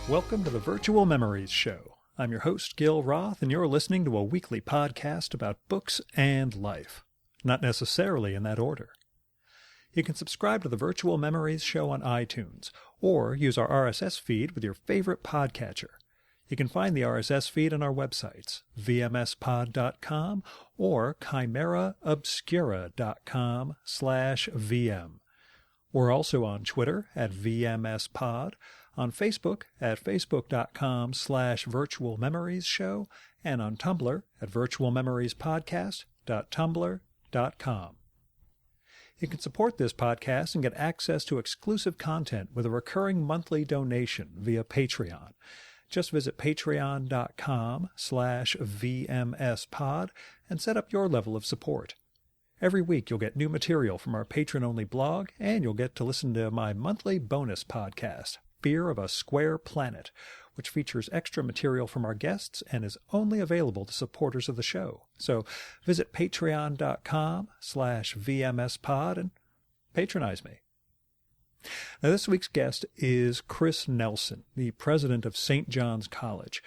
Welcome to the Virtual Memories Show. I'm your host, Gil Roth, and you're listening to a weekly podcast about books and life. Not necessarily in that order. You can subscribe to the Virtual Memories Show on iTunes, or use our RSS feed with your favorite podcatcher. You can find the RSS feed on our websites, vmspod.com or chimeraobscura.com/VM. We're also on Twitter at VMSPod, on Facebook at facebook.com/virtualmemoriesshow, and on Tumblr at virtualmemoriespodcast.tumblr.com. You can support this podcast and get access to exclusive content with a recurring monthly donation via Patreon. Just visit patreon.com/VMSpod and set up your level of support. Every week you'll get new material from our patron-only blog, and you'll get to listen to my monthly bonus podcast, Fear of a Square Planet, which features extra material from our guests and is only available to supporters of the show. So visit patreon.com/VMSpod and patronize me. Now, this week's guest is Chris Nelson, the president of St. John's College.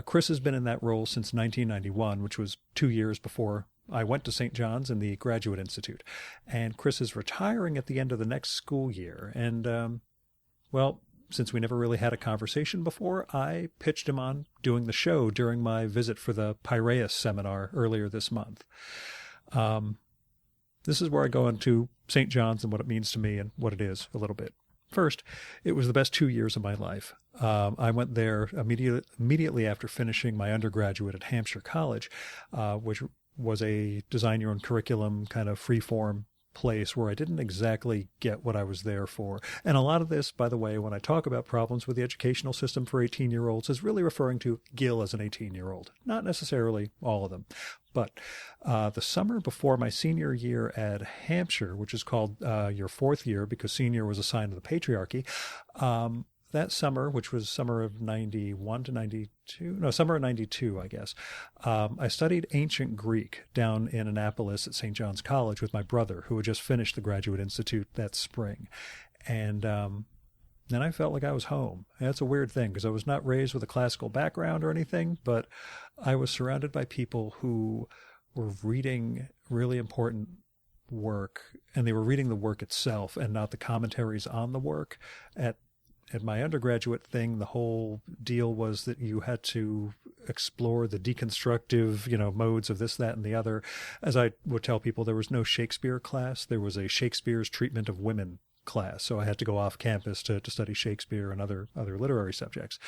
Chris has been in that role since 1991, which was 2 years before I went to St. John's in the Graduate Institute. And Chris is retiring at the end of the next school year. And, since we never really had a conversation before, I pitched him on doing the show during my visit for the Piraeus seminar earlier this month. This is where I go into St. John's and what it means to me and what it is a little bit. First, it was the best 2 years of my life. I went there immediately after finishing my undergraduate at Hampshire College, which was a design your own curriculum kind of free-form place where I didn't exactly get what I was there for. And a lot of this, by the way, when I talk about problems with the educational system for 18-year-olds, is really referring to Gil as an 18-year-old, not necessarily all of them. But the summer before my senior year at Hampshire, which is called your fourth year because senior was assigned to the Patriarchy, that summer, which was summer of 91 to 92, no, summer of 92, I guess, I studied ancient Greek down in Annapolis at St. John's College with my brother, who had just finished the Graduate Institute that spring. And then I felt like I was home. And that's a weird thing because I was not raised with a classical background or anything, but I was surrounded by people who were reading really important work, and they were reading the work itself and not the commentaries on the work. At my undergraduate thing, the whole deal was that you had to explore the deconstructive, modes of this, that, and the other. As I would tell people, there was no Shakespeare class. There was a Shakespeare's treatment of women class. So I had to go off campus to study Shakespeare and other literary subjects.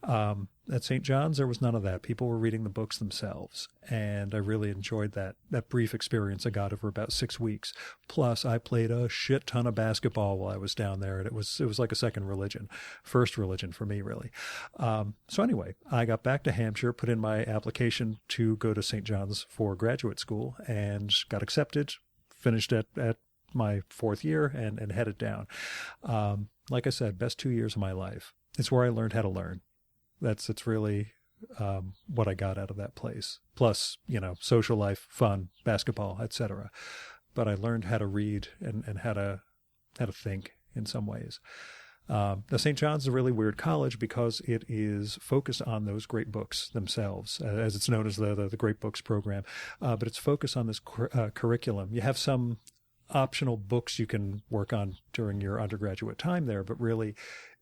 At St. John's, there was none of that. People were reading the books themselves. And I really enjoyed that brief experience I got over about 6 weeks. Plus, I played a shit ton of basketball while I was down there. And it was like a second religion, first religion for me, really. So anyway, I got back to Hampshire, put in my application to go to St. John's for graduate school, and got accepted, finished at my fourth year and headed down. Like I said, best 2 years of my life. It's where I learned how to learn. It's really what I got out of that place. Plus, social life, fun, basketball, etc. But I learned how to read and how to think in some ways. Now, St. John's is a really weird college because it is focused on those great books themselves, as it's known as the Great Books program. But it's focused on this curriculum. You have some optional books you can work on during your undergraduate time there, but really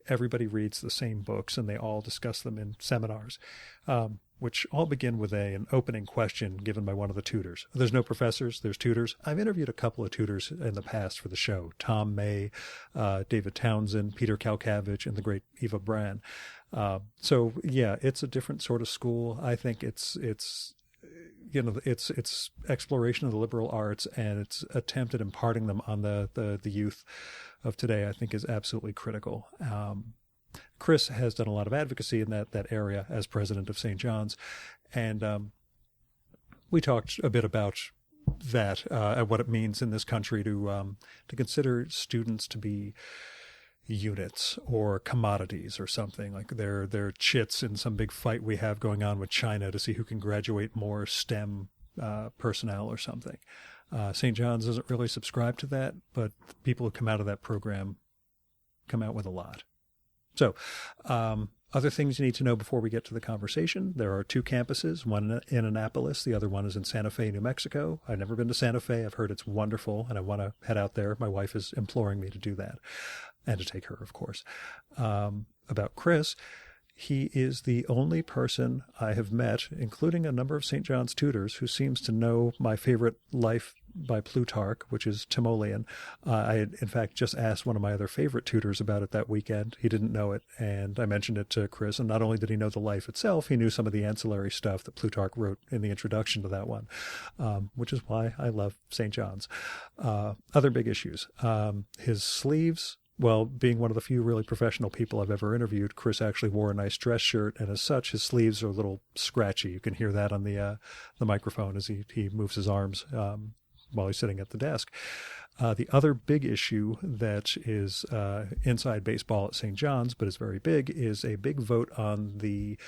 everybody reads the same books and they all discuss them in seminars, which all begin with an opening question given by one of the tutors. There's no professors, there's tutors. I've interviewed a couple of tutors in the past for the show, Tom May, David Townsend, Peter Kalkavich, and the great Eva Brann. So yeah, it's a different sort of school. I think it's exploration of the liberal arts and its attempt at imparting them on the youth of today, I think, is absolutely critical. Chris has done a lot of advocacy in that area as president of St. John's, and we talked a bit about that and what it means in this country to consider students to be units or commodities or something, like they're chits in some big fight we have going on with China to see who can graduate more STEM personnel or something. St. John's doesn't really subscribe to that, but people who come out of that program come out with a lot. So Other things you need to know before we get to the conversation. There are 2 campuses, one in Annapolis, the other one is in Santa Fe, New Mexico. I've never been to Santa Fe. I've heard it's wonderful, and I want to head out there. My wife is imploring me to do that, and to take her, of course. About Chris, he is the only person I have met, including a number of St. John's tutors, who seems to know my favorite Life by Plutarch, which is Timoleon. I had, in fact, just asked one of my other favorite tutors about it that weekend. He didn't know it, and I mentioned it to Chris, and not only did he know the Life itself, he knew some of the ancillary stuff that Plutarch wrote in the introduction to that one, which is why I love St. John's. Other big issues. His sleeves. Well, being one of the few really professional people I've ever interviewed, Chris actually wore a nice dress shirt, and as such, his sleeves are a little scratchy. You can hear that on the microphone as he moves his arms while he's sitting at the desk. The other big issue that is inside baseball at St. John's, but is very big, is a big vote on the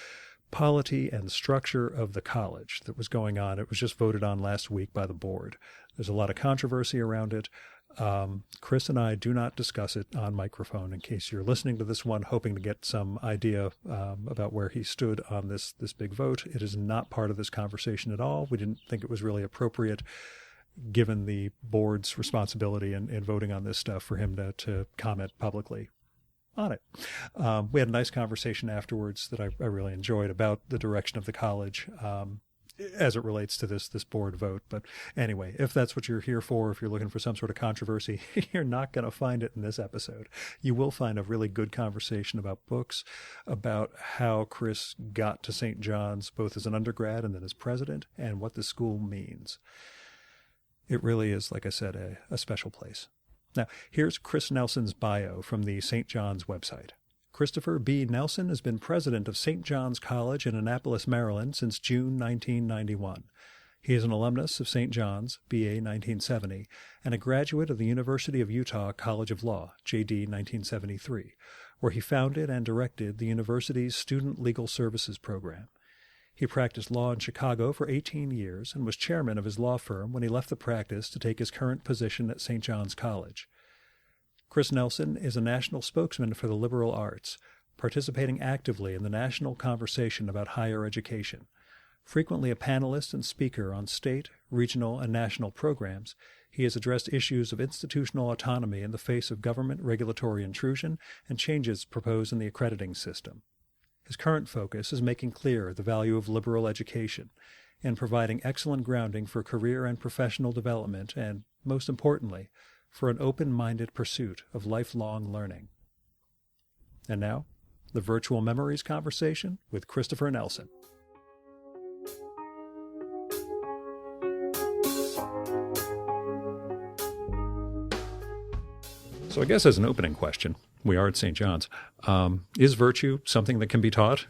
polity and structure of the college that was going on. It was just voted on last week by the board. There's a lot of controversy around it. Chris and I do not discuss it on microphone, in case you're listening to this one hoping to get some idea about where he stood on this big vote. It is not part of this conversation at all. We didn't think it was really appropriate, given the board's responsibility in voting on this stuff, for him to comment publicly on it. We had a nice conversation afterwards that I really enjoyed about the direction of the college as it relates to this board vote. But anyway, if that's what you're here for, if you're looking for some sort of controversy, you're not going to find it in this episode. You will find a really good conversation about books, about how Chris got to St. John's, both as an undergrad and then as president, and what the school means. It really is, like I said, a special place. Now, here's Chris Nelson's bio from the St. John's website. Christopher B. Nelson has been president of St. John's College in Annapolis, Maryland since June 1991. He is an alumnus of St. John's, B.A. 1970, and a graduate of the University of Utah College of Law, J.D. 1973, where he founded and directed the university's Student Legal Services program. He practiced law in Chicago for 18 years and was chairman of his law firm when he left the practice to take his current position at St. John's College. Chris Nelson is a national spokesman for the liberal arts, participating actively in the national conversation about higher education. Frequently a panelist and speaker on state, regional, and national programs, he has addressed issues of institutional autonomy in the face of government regulatory intrusion and changes proposed in the accrediting system. His current focus is making clear the value of liberal education and providing excellent grounding for career and professional development and, most importantly, for an open-minded pursuit of lifelong learning. And now, the Virtual Memories conversation with Christopher Nelson. So I guess as an opening question, we are at St. John's. Is virtue something that can be taught?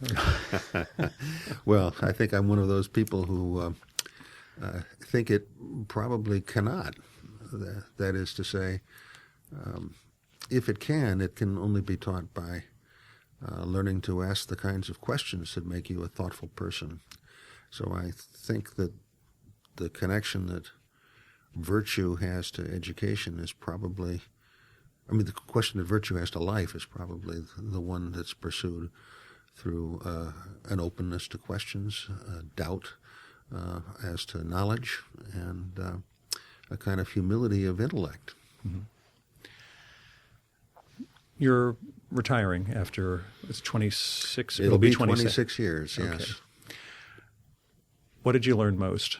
Well, I think I'm one of those people who think it probably cannot. That is to say, if it can only be taught by learning to ask the kinds of questions that make you a thoughtful person. So I think that the connection that virtue has to education is probably, the question that virtue has to life is probably the one that's pursued through an openness to questions, doubt as to knowledge, and a kind of humility of intellect. Mm-hmm. You're retiring after, it's 26? It'll be 26 years, yes. Okay. What did you learn most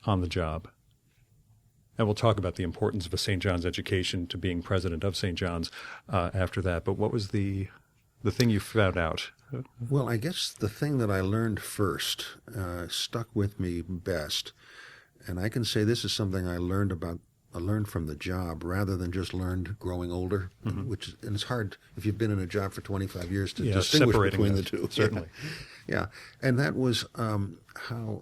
on the job? And we'll talk about the importance of a St. John's education to being president of St. John's after that. But what was the thing you found out? Well, I guess the thing that I learned first stuck with me best. And I can say this is something I learned from the job rather than just learned growing older, mm-hmm. And it's hard if you've been in a job for 25 years to distinguish between the two. Certainly. Yeah. And that was how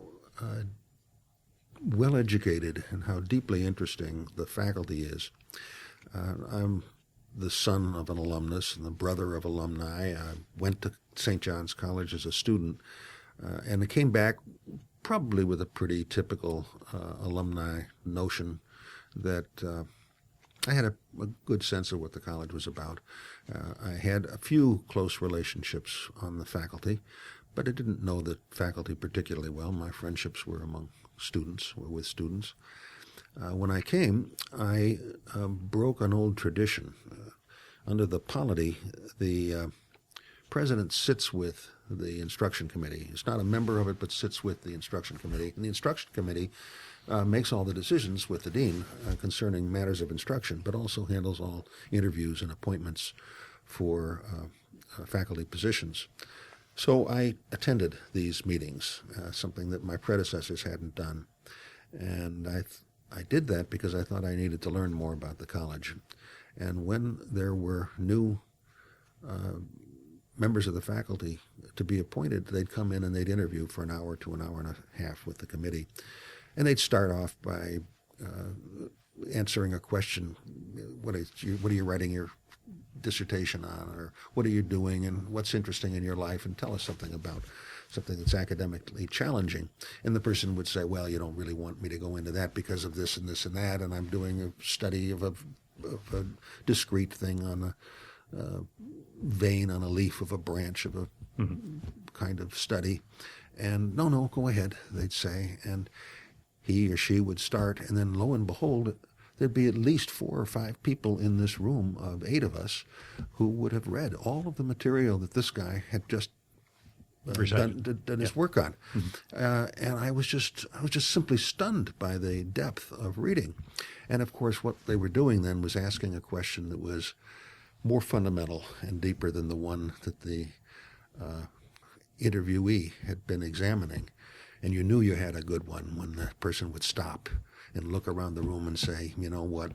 well-educated and how deeply interesting the faculty is. I'm the son of an alumnus and the brother of alumni. I went to St. John's College as a student, and I came back probably with a pretty typical alumni notion that I had a good sense of what the college was about. I had a few close relationships on the faculty, but I didn't know the faculty particularly well. My friendships were among students, or with students. When I came, I broke an old tradition. Under the polity, the president sits with the instruction committee. He's not a member of it, but sits with the instruction committee. And the instruction committee makes all the decisions with the dean concerning matters of instruction, but also handles all interviews and appointments for faculty positions. So I attended these meetings, something that my predecessors hadn't done. And I did that because I thought I needed to learn more about the college. And when there were new members of the faculty to be appointed, they'd come in and they'd interview for an hour to an hour and a half with the committee. And they'd start off by answering a question, what are you writing your dissertation on, or what are you doing, and what's interesting in your life, and tell us something about something that's academically challenging. And the person would say, well, you don't really want me to go into that because of this and this and that, and I'm doing a study of a discrete thing on a vein on a leaf of a branch of a kind of study. And no, go ahead, they'd say. And he or she would start, and then lo and behold, there'd be at least 4 or 5 people in this room of 8 of us who would have read all of the material that this guy had just done his work on. And I was just simply stunned by the depth of reading. And of course, what they were doing then was asking a question that was more fundamental and deeper than the one that the interviewee had been examining. And you knew you had a good one when the person would stop and look around the room and say, you know what,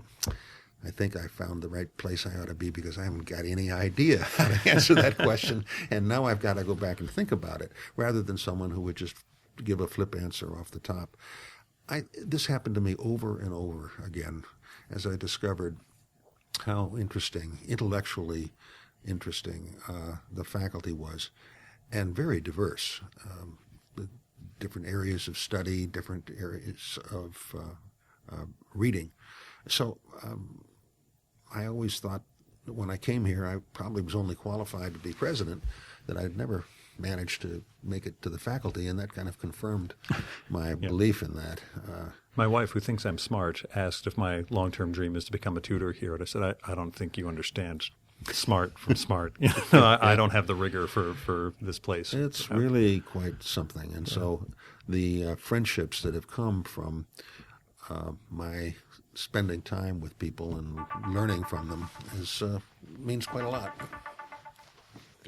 I think I found the right place I ought to be because I haven't got any idea how to answer that question. And now I've got to go back and think about it, rather than someone who would just give a flip answer off the top. This happened to me over and over again as I discovered how intellectually interesting the faculty was, and very diverse. Different areas of study, different areas of reading. So I always thought that when I came here, I probably was only qualified to be president, that I'd never managed to make it to the faculty, and that kind of confirmed my belief in that. My wife, who thinks I'm smart, asked if my long-term dream is to become a tutor here, and I said, I don't think you understand smart from smart. I don't have the rigor for this place. It's really quite something. And so the friendships that have come from my spending time with people and learning from them means quite a lot.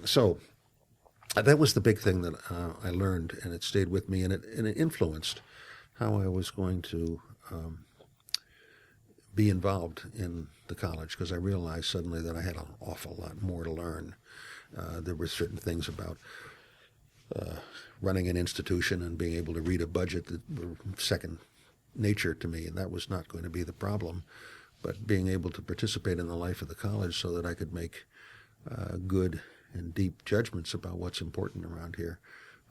So that was the big thing that I learned, and it stayed with me, and it influenced how I was going to be involved in the college, because I realized suddenly that I had an awful lot more to learn. There were certain things about running an institution and being able to read a budget that were second nature to me, and that was not going to be the problem. But being able to participate in the life of the college so that I could make good and deep judgments about what's important around here,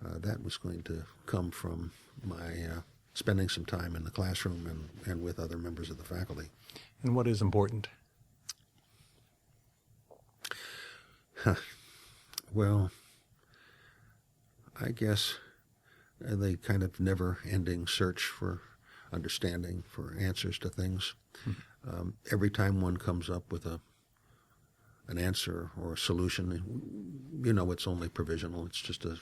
that was going to come from my spending some time in the classroom and with other members of the faculty. And what is important? Well, I guess the kind of never-ending search for understanding, for answers to things. Every time one comes up with an answer or a solution, it's only provisional. It's just a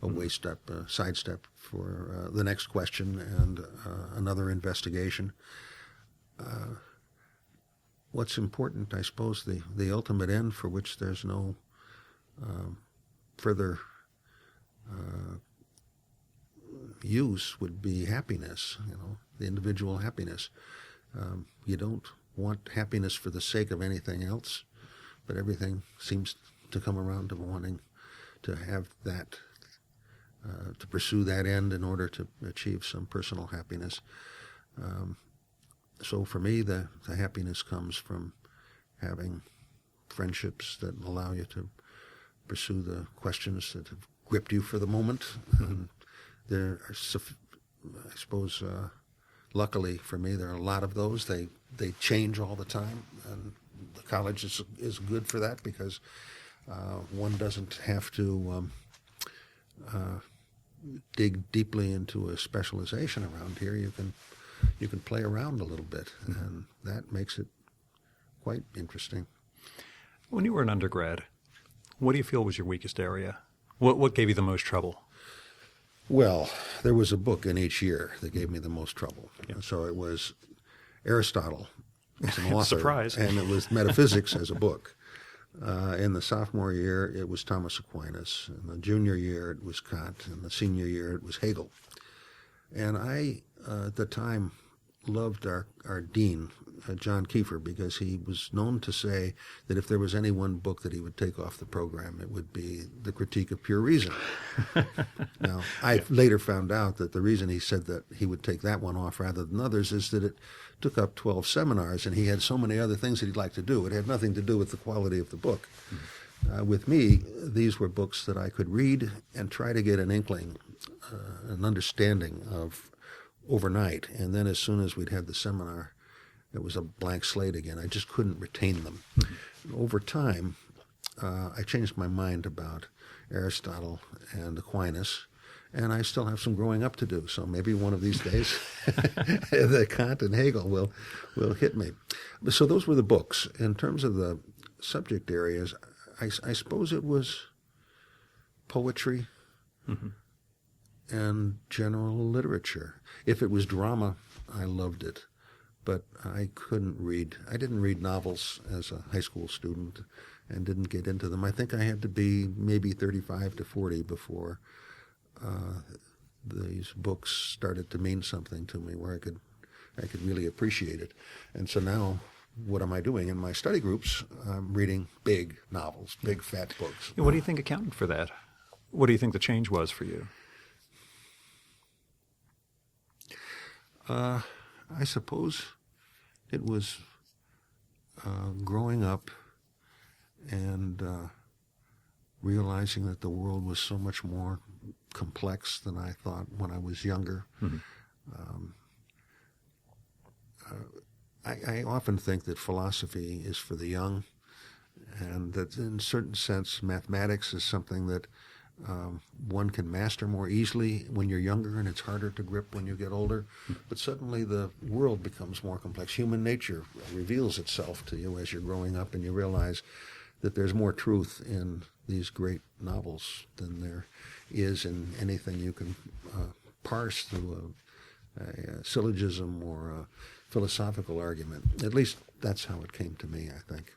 way step, a sidestep for the next question and another investigation. What's important, I suppose, the ultimate end for which there's no further use would be happiness, the individual happiness. You don't want happiness for the sake of anything else, but everything seems to come around to wanting to have that, to pursue that end in order to achieve some personal happiness. So for me, the happiness comes from having friendships that allow you to pursue the questions that have gripped you for the moment. And there are, I suppose, luckily for me, there are a lot of those. They change all the time, and the college is good for that because one doesn't have to dig deeply into a specialization around here. You can play around a little bit, and that makes it quite interesting. When you were an undergrad, what do you feel was your weakest area? What gave you the most trouble? Well, there was a book in each year that gave me the most trouble. Yeah. So it was Aristotle as an author, Surprise. and it was Metaphysics as a book. In the sophomore year, it was Thomas Aquinas. In the junior year, it was Kant. In the senior year, it was Hegel. And I, at the time, loved our dean, John Kiefer, because he was known to say that if there was any one book that he would take off the program, it would be The Critique of Pure Reason. Now, I later found out that the reason he said that he would take that one off rather than others is that it took up 12 seminars, and he had so many other things that he'd like to do. It had nothing to do with the quality of the book. With me, these were books that I could read and try to get an inkling, an understanding of overnight, and then as soon as we'd had the seminar, it was a blank slate again. I just couldn't retain them. Over time, I changed my mind about Aristotle and Aquinas, and I still have some growing up to do. So maybe one of these days, the Kant and Hegel will hit me. So those were the books. In terms of the subject areas, I suppose it was poetry and general literature. If it was drama, I loved it. But I couldn't read. I didn't read novels as a high school student and didn't get into them. I think I had to be maybe 35 to 40 before these books started to mean something to me where I could really appreciate it. And so now, what am I doing? In my study groups, I'm reading big novels, big fat books. What do you think accounted for that? What do you think the change was for you? I suppose it was growing up and realizing that the world was so much more complex than I thought when I was younger. I often think that philosophy is for the young, and that in a certain sense mathematics is something that one can master more easily when you're younger, and it's harder to grip when you get older. But suddenly the world becomes more complex. Human nature reveals itself to you as you're growing up, and you realize that there's more truth in these great novels than there is in anything you can parse through a syllogism or a philosophical argument. At least that's how it came to me, I think.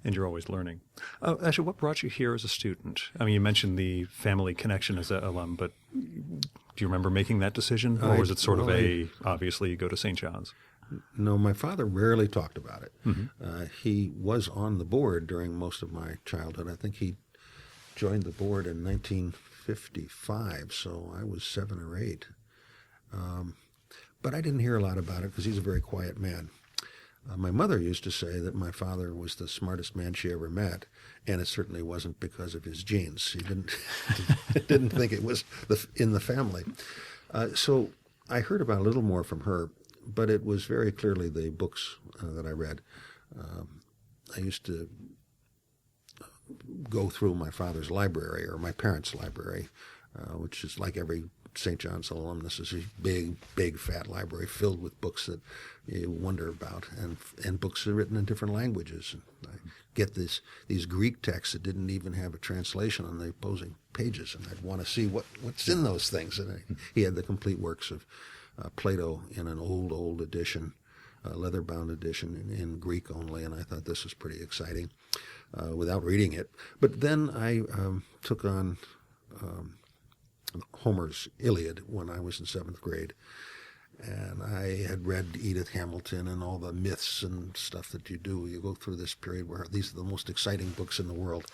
And you're always learning. Actually, what brought you here as a student? I mean, you mentioned the family connection as an alum, but do you remember making that decision? Or was it sort of obviously you go to St. John's? No, my father rarely talked about it. He was on the board during most of my childhood. I think he joined the board in 1955, so I was 7 or 8. But I didn't hear a lot about it because he's a very quiet man. My mother used to say that my father was the smartest man she ever met, and it certainly wasn't because of his genes. She didn't think it was in the family. So I heard about a little more from her, but it was very clearly the books that I read. I used to go through my father's library or my parents' library, which is like every St. John's alumnus, is a big, big, fat library filled with books that you wonder about, and books are written in different languages. And I get these Greek texts that didn't even have a translation on the opposing pages, and I'd want to see what's in those things. And he had the complete works of Plato in an old edition, leather-bound edition in Greek only, and I thought this was pretty exciting without reading it. But then I took on Homer's Iliad when I was in 7th grade. And I had read Edith Hamilton and all the myths and stuff that you do. You go through this period where these are the most exciting books in the world.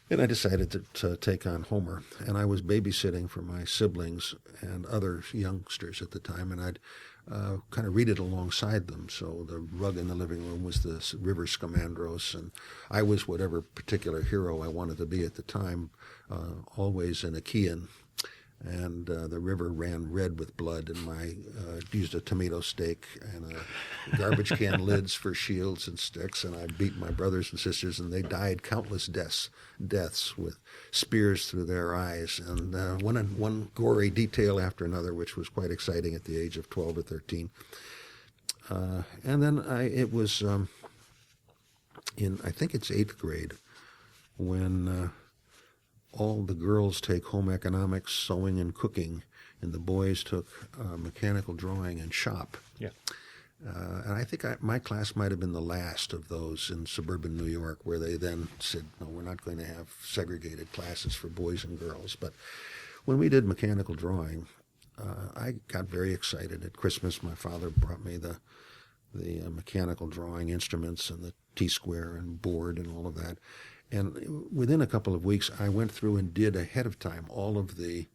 And I decided to take on Homer. And I was babysitting for my siblings and other youngsters at the time, and I'd kind of read it alongside them. So the rug in the living room was the river Scamandros, and I was whatever particular hero I wanted to be at the time, always an Achaean. and the river ran red with blood, and I used a tomato stake and a garbage can lids for shields and sticks, and I beat my brothers and sisters, and they died countless deaths with spears through their eyes, and one gory detail after another, which was quite exciting at the age of 12 or 13. And then it was I think it's 8th grade, when all the girls take home economics, sewing, and cooking, and the boys took mechanical drawing and shop. Yeah. And I think my class might have been the last of those in suburban New York, where they then said, no, we're not going to have segregated classes for boys and girls. But when we did mechanical drawing, I got very excited. At Christmas, my father brought me the mechanical drawing instruments and the T-square and board and all of that. And within a couple of weeks, I went through and did ahead of time all of the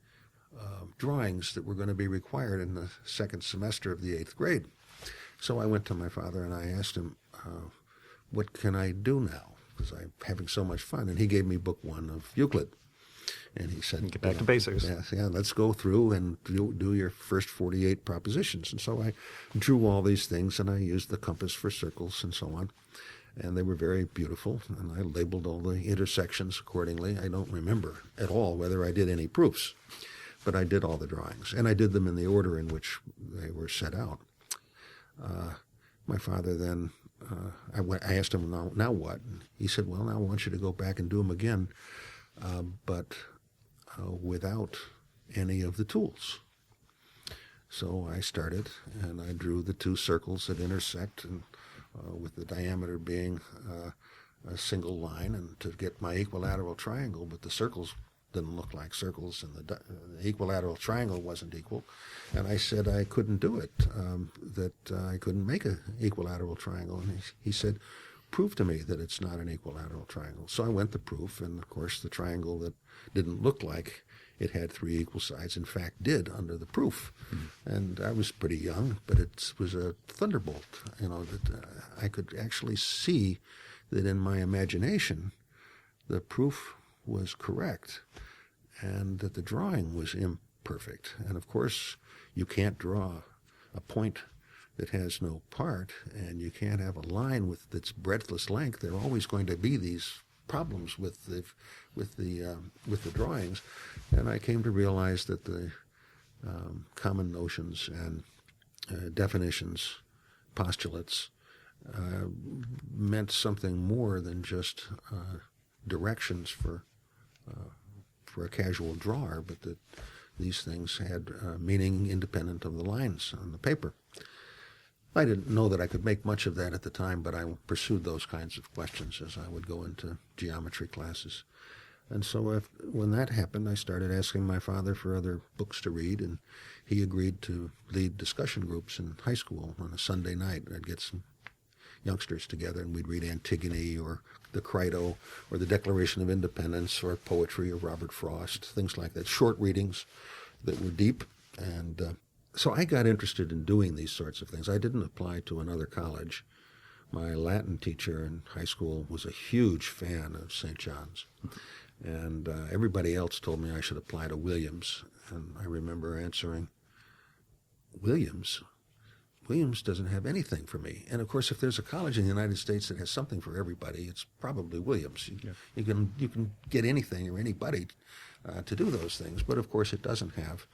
drawings that were going to be required in the second semester of the 8th grade. So I went to my father and I asked him, what can I do now? Because I'm having so much fun. And he gave me book 1 of Euclid. And he said, get back to basics. Yeah, let's go through and do your first 48 propositions. And so I drew all these things, and I used the compass for circles and so on. And they were very beautiful, and I labeled all the intersections accordingly. I don't remember at all whether I did any proofs, but I did all the drawings, and I did them in the order in which they were set out. My father then, I asked him, now what? And he said, well, now I want you to go back and do them again, but without any of the tools. So I started, and I drew the 2 circles that intersect, and with the diameter being a single line, and to get my equilateral triangle, but the circles didn't look like circles, and the equilateral triangle wasn't equal. And I said I couldn't do it, that I couldn't make an equilateral triangle. And he said, prove to me that it's not an equilateral triangle. So I went to proof, and of course the triangle that didn't look like it had 3 equal sides, in fact, did under the proof. Mm-hmm. And I was pretty young, but it was a thunderbolt, that I could actually see that in my imagination the proof was correct and that the drawing was imperfect. And of course, you can't draw a point that has no part, and you can't have a line with its breadthless length. There are always going to be these problems with the drawings, and I came to realize that the common notions and definitions, postulates, meant something more than just directions for a casual drawer, but that these things had meaning independent of the lines on the paper. I didn't know that I could make much of that at the time, but I pursued those kinds of questions as I would go into geometry classes. And so when that happened, I started asking my father for other books to read, and he agreed to lead discussion groups in high school on a Sunday night. I'd get some youngsters together, and we'd read Antigone or the Crito or the Declaration of Independence or poetry of Robert Frost, things like that, short readings that were deep. And so I got interested in doing these sorts of things. I didn't apply to another college. My Latin teacher in high school was a huge fan of St. John's. And everybody else told me I should apply to Williams. And I remember answering, Williams? Williams doesn't have anything for me. And of course, if there's a college in the United States that has something for everybody, it's probably Williams. You can get anything or anybody to do those things. But of course, it doesn't have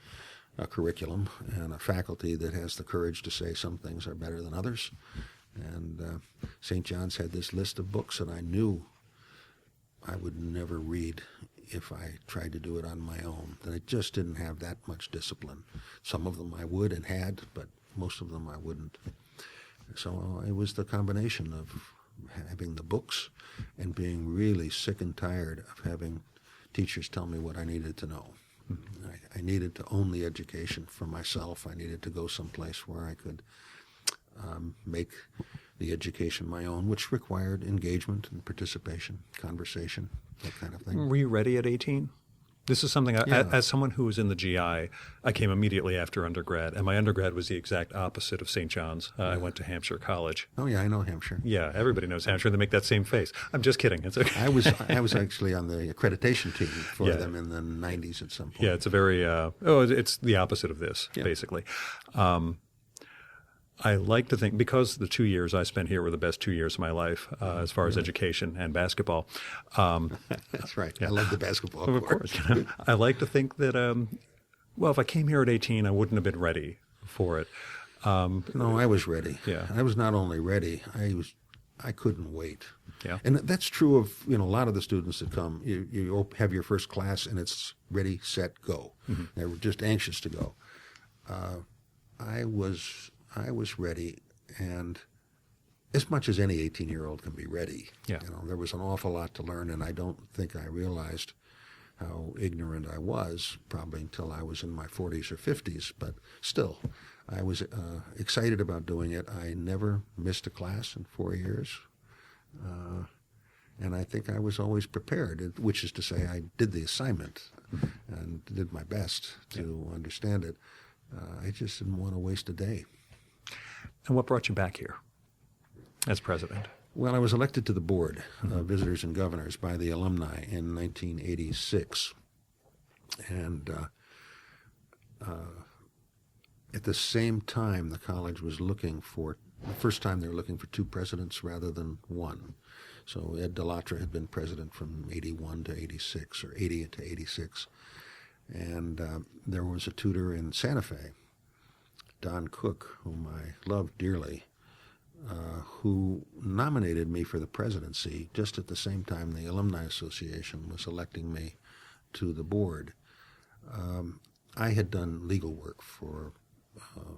a curriculum and a faculty that has the courage to say some things are better than others. And St. John's had this list of books that I knew I would never read if I tried to do it on my own. That I just didn't have that much discipline. Some of them I would and had, but most of them I wouldn't. So it was the combination of having the books and being really sick and tired of having teachers tell me what I needed to know. I needed to own the education for myself. I needed to go someplace where I could make the education my own, which required engagement and participation, conversation, that kind of thing. Were you ready at 18? This is something, Yeah. as someone who was in the GI, I came immediately after undergrad, and my undergrad was the exact opposite of St. John's. I went to Hampshire College. Oh yeah, I know Hampshire. Yeah, everybody knows Hampshire. They make that same face. I'm just kidding. It's okay. I was actually on the accreditation team for Yeah. them in the 90s at some point. Yeah, it's a very, it's the opposite of this, basically. I like to think, because the 2 years I spent here were the best 2 years of my life as far as education and basketball. That's right. I love the basketball. Of course. I like to think that, well, if I came here at 18, I wouldn't have been ready for it. No, I was ready. Yeah. I was not only ready, I couldn't wait. Yeah. And that's true of, a lot of the students that come. You have your first class and it's ready, set, go. Mm-hmm. They were just anxious to go. I was ready, and as much as any 18-year-old can be ready. Yeah. There was an awful lot to learn, and I don't think I realized how ignorant I was probably until I was in my 40s or 50s. But still, I was excited about doing it. I never missed a class in 4 years. And I think I was always prepared, which is to say I did the assignment and did my best to understand it. I just didn't want to waste a day. And what brought you back here as president? Well, I was elected to the board of Visitors and Governors by the alumni in 1986. And at the same time, the college was looking for, the first time they were looking for two presidents rather than one. So Ed DeLatre had been president from 81 to 86, or 80 to 86. And there was a tutor in Santa Fe, Don Cook, whom I loved dearly, who nominated me for the presidency just at the same time the Alumni Association was electing me to the board. I had done legal work for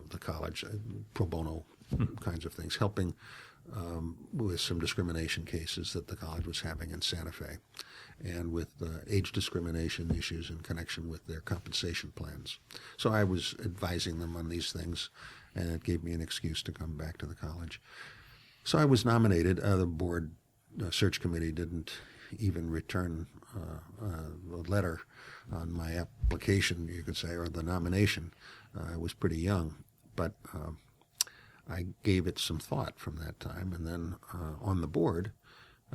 the college, pro bono kinds of things, helping with some discrimination cases that the college was having in Santa Fe, and with age discrimination issues in connection with their compensation plans. So I was advising them on these things, and it gave me an excuse to come back to the college. So I was nominated. The board search committee didn't even return a letter on my application, you could say, or the nomination. I was pretty young, but I gave it some thought from that time. And then on the board,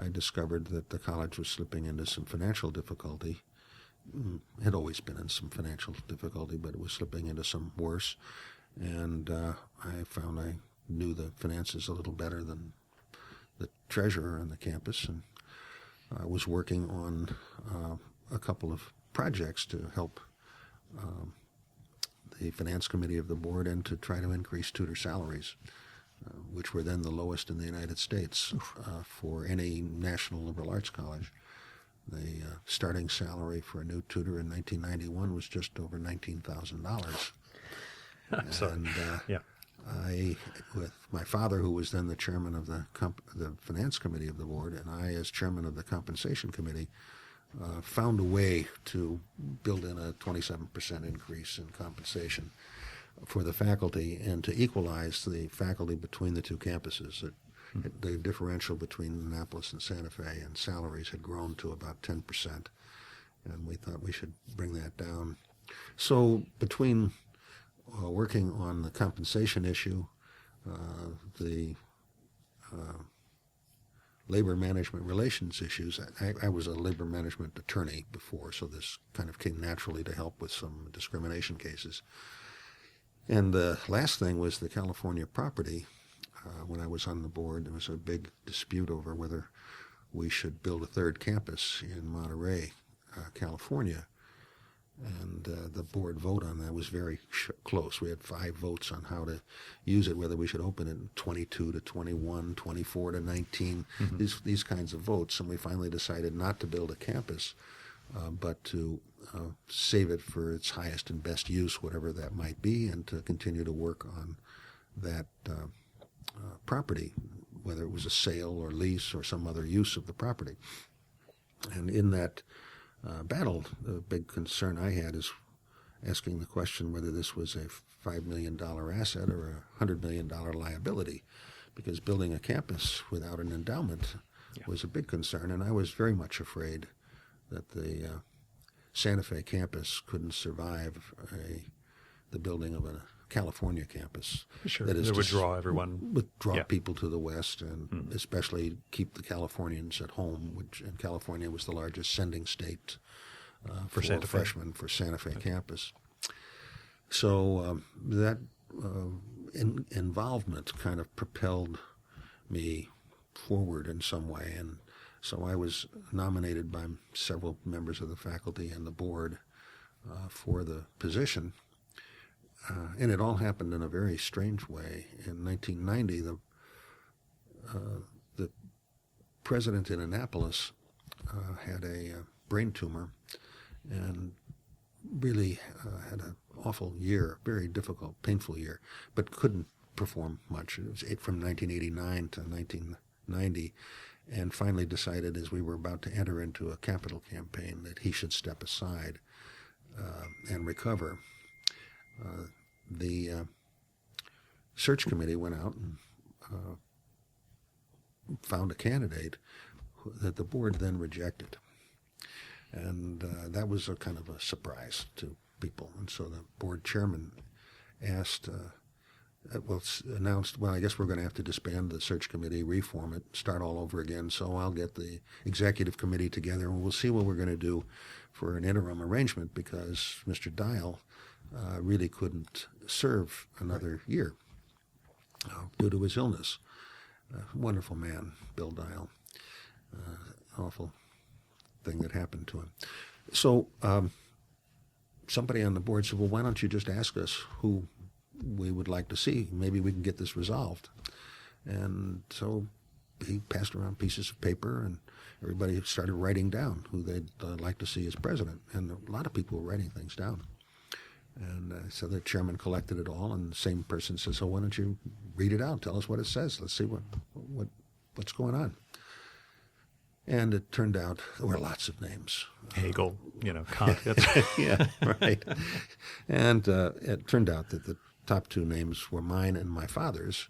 I discovered that the college was slipping into some financial difficulty. It had always been in some financial difficulty, but it was slipping into some worse. And I found I knew the finances a little better than the treasurer on the campus. And I was working on a couple of projects to help the finance committee of the board and to try to increase tutor salaries, which were then the lowest in the United States for any national liberal arts college. The starting salary for a new tutor in 1991 was just over $19,000. And I, with my father, who was then the chairman of the finance committee of the board, and I, as chairman of the compensation committee, found a way to build in a 27% increase in compensation for the faculty and to equalize the faculty between the two campuses. The differential between Annapolis and Santa Fe and salaries had grown to about 10%, and we thought we should bring that down. So between working on the compensation issue, the labor management relations issues. I was a labor management attorney before, so this kind of came naturally to help with some discrimination cases. And the last thing was the California property. When I was on the board, there was a big dispute over whether we should build a third campus in Monterey, California. And the board vote on that was very close. We had 5 votes on how to use it, whether we should open it in 22 to 21, 24 to 19, these kinds of votes. And we finally decided not to build a campus, but to save it for its highest and best use, whatever that might be, and to continue to work on that property, whether it was a sale or lease or some other use of the property. And in that battle, the big concern I had is asking the question whether this was a $5 million asset or a $100 million liability, because building a campus without an endowment was a big concern, and I was very much afraid that the Santa Fe campus couldn't survive the building of a California campus. Sure, that is it would draw everyone. Would draw Yeah. people to the West, and especially keep the Californians at home, and California was the largest sending state for Santa Fe. freshmen for Santa Fe campus. So that involvement kind of propelled me forward in some way, and so I was nominated by several members of the faculty and the board for the position. And it all happened in a very strange way. In 1990, the president in Annapolis had a brain tumor and really had an awful year, very difficult, painful year, but couldn't perform much. It was from 1989 to 1990, and finally decided as we were about to enter into a capital campaign that he should step aside and recover. The search committee went out and found a candidate that the board then rejected. And that was a kind of a surprise to people. And so the board chairman announced, well, I guess we're going to have to disband the search committee, reform it, start all over again. So I'll get the executive committee together and we'll see what we're going to do for an interim arrangement, because Mr. Dial really couldn't serve another year due to his illness. Wonderful man, Bill Dial. Awful thing that happened to him. So somebody on the board said, well, why don't you just ask us who we would like to see? Maybe we can get this resolved. And so he passed around pieces of paper, and everybody started writing down who they'd like to see as president. And a lot of people were writing things down. And so the chairman collected it all, and the same person says, so why don't you read it out? Tell us what it says. Let's see what's going on. And it turned out there were lots of names. Hegel, Kant. Yeah, right. And it turned out that the top two names were mine and my father's,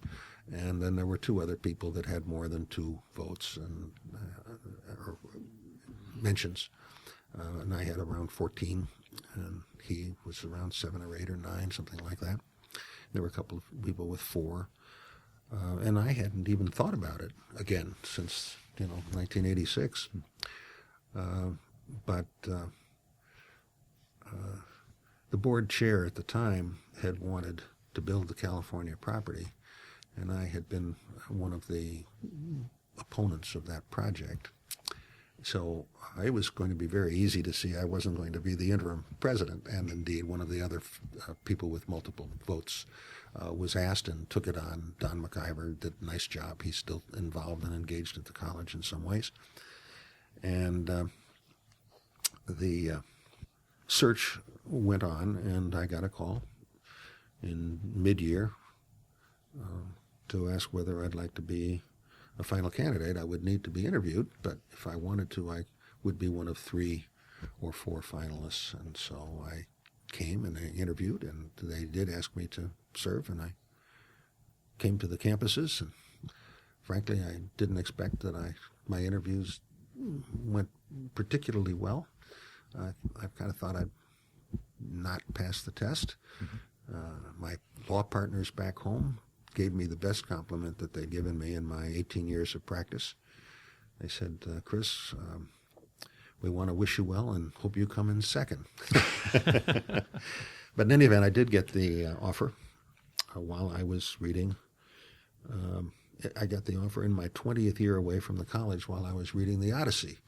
and then there were two other people that had more than 2 votes and or mentions. And I had around 14, and he was around 7 or 8 or 9, something like that. There were a couple of people with 4. And I hadn't even thought about it again since 1986. But the board chair at the time had wanted to build the California property, and I had been one of the opponents of that project. So it was going to be very easy to see I wasn't going to be the interim president, and indeed one of the other people with multiple votes was asked and took it on. Don McIver did a nice job. He's still involved and engaged at the college in some ways. And the search went on, and I got a call in mid-year to ask whether I'd like to be a final candidate. I would need to be interviewed, but if I wanted to, I would be one of 3 or 4 finalists. And so I came and I interviewed, and they did ask me to serve, and I came to the campuses. And frankly, I didn't expect that my interviews went particularly well. I kind of thought I'd not pass the test. My law partners back home gave me the best compliment that they'd given me in my 18 years of practice. They said, Chris, we want to wish you well and hope you come in second. But in any event, I did get the offer while I was reading. I got the offer in my 20th year away from the college while I was reading the Odyssey.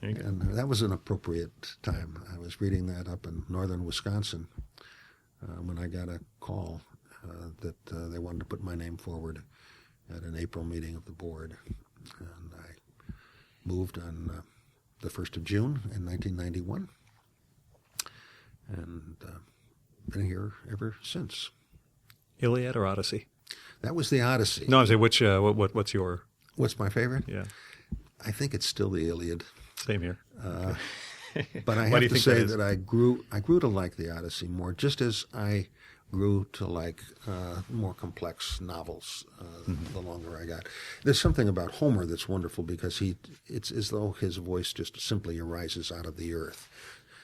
And that was an appropriate time. I was reading that up in northern Wisconsin when I got a call that they wanted to put my name forward at an April meeting of the board. And I moved on the 1st of June in 1991, and been here ever since. Iliad or Odyssey? That was the Odyssey. No, I'm saying which. What's your? What's my favorite? Yeah, I think it's still the Iliad. same here. But I have to say that I grew to like the Odyssey more, just as I grew to like more complex novels the longer I got. There's something about Homer that's wonderful because it's as though his voice just simply arises out of the earth.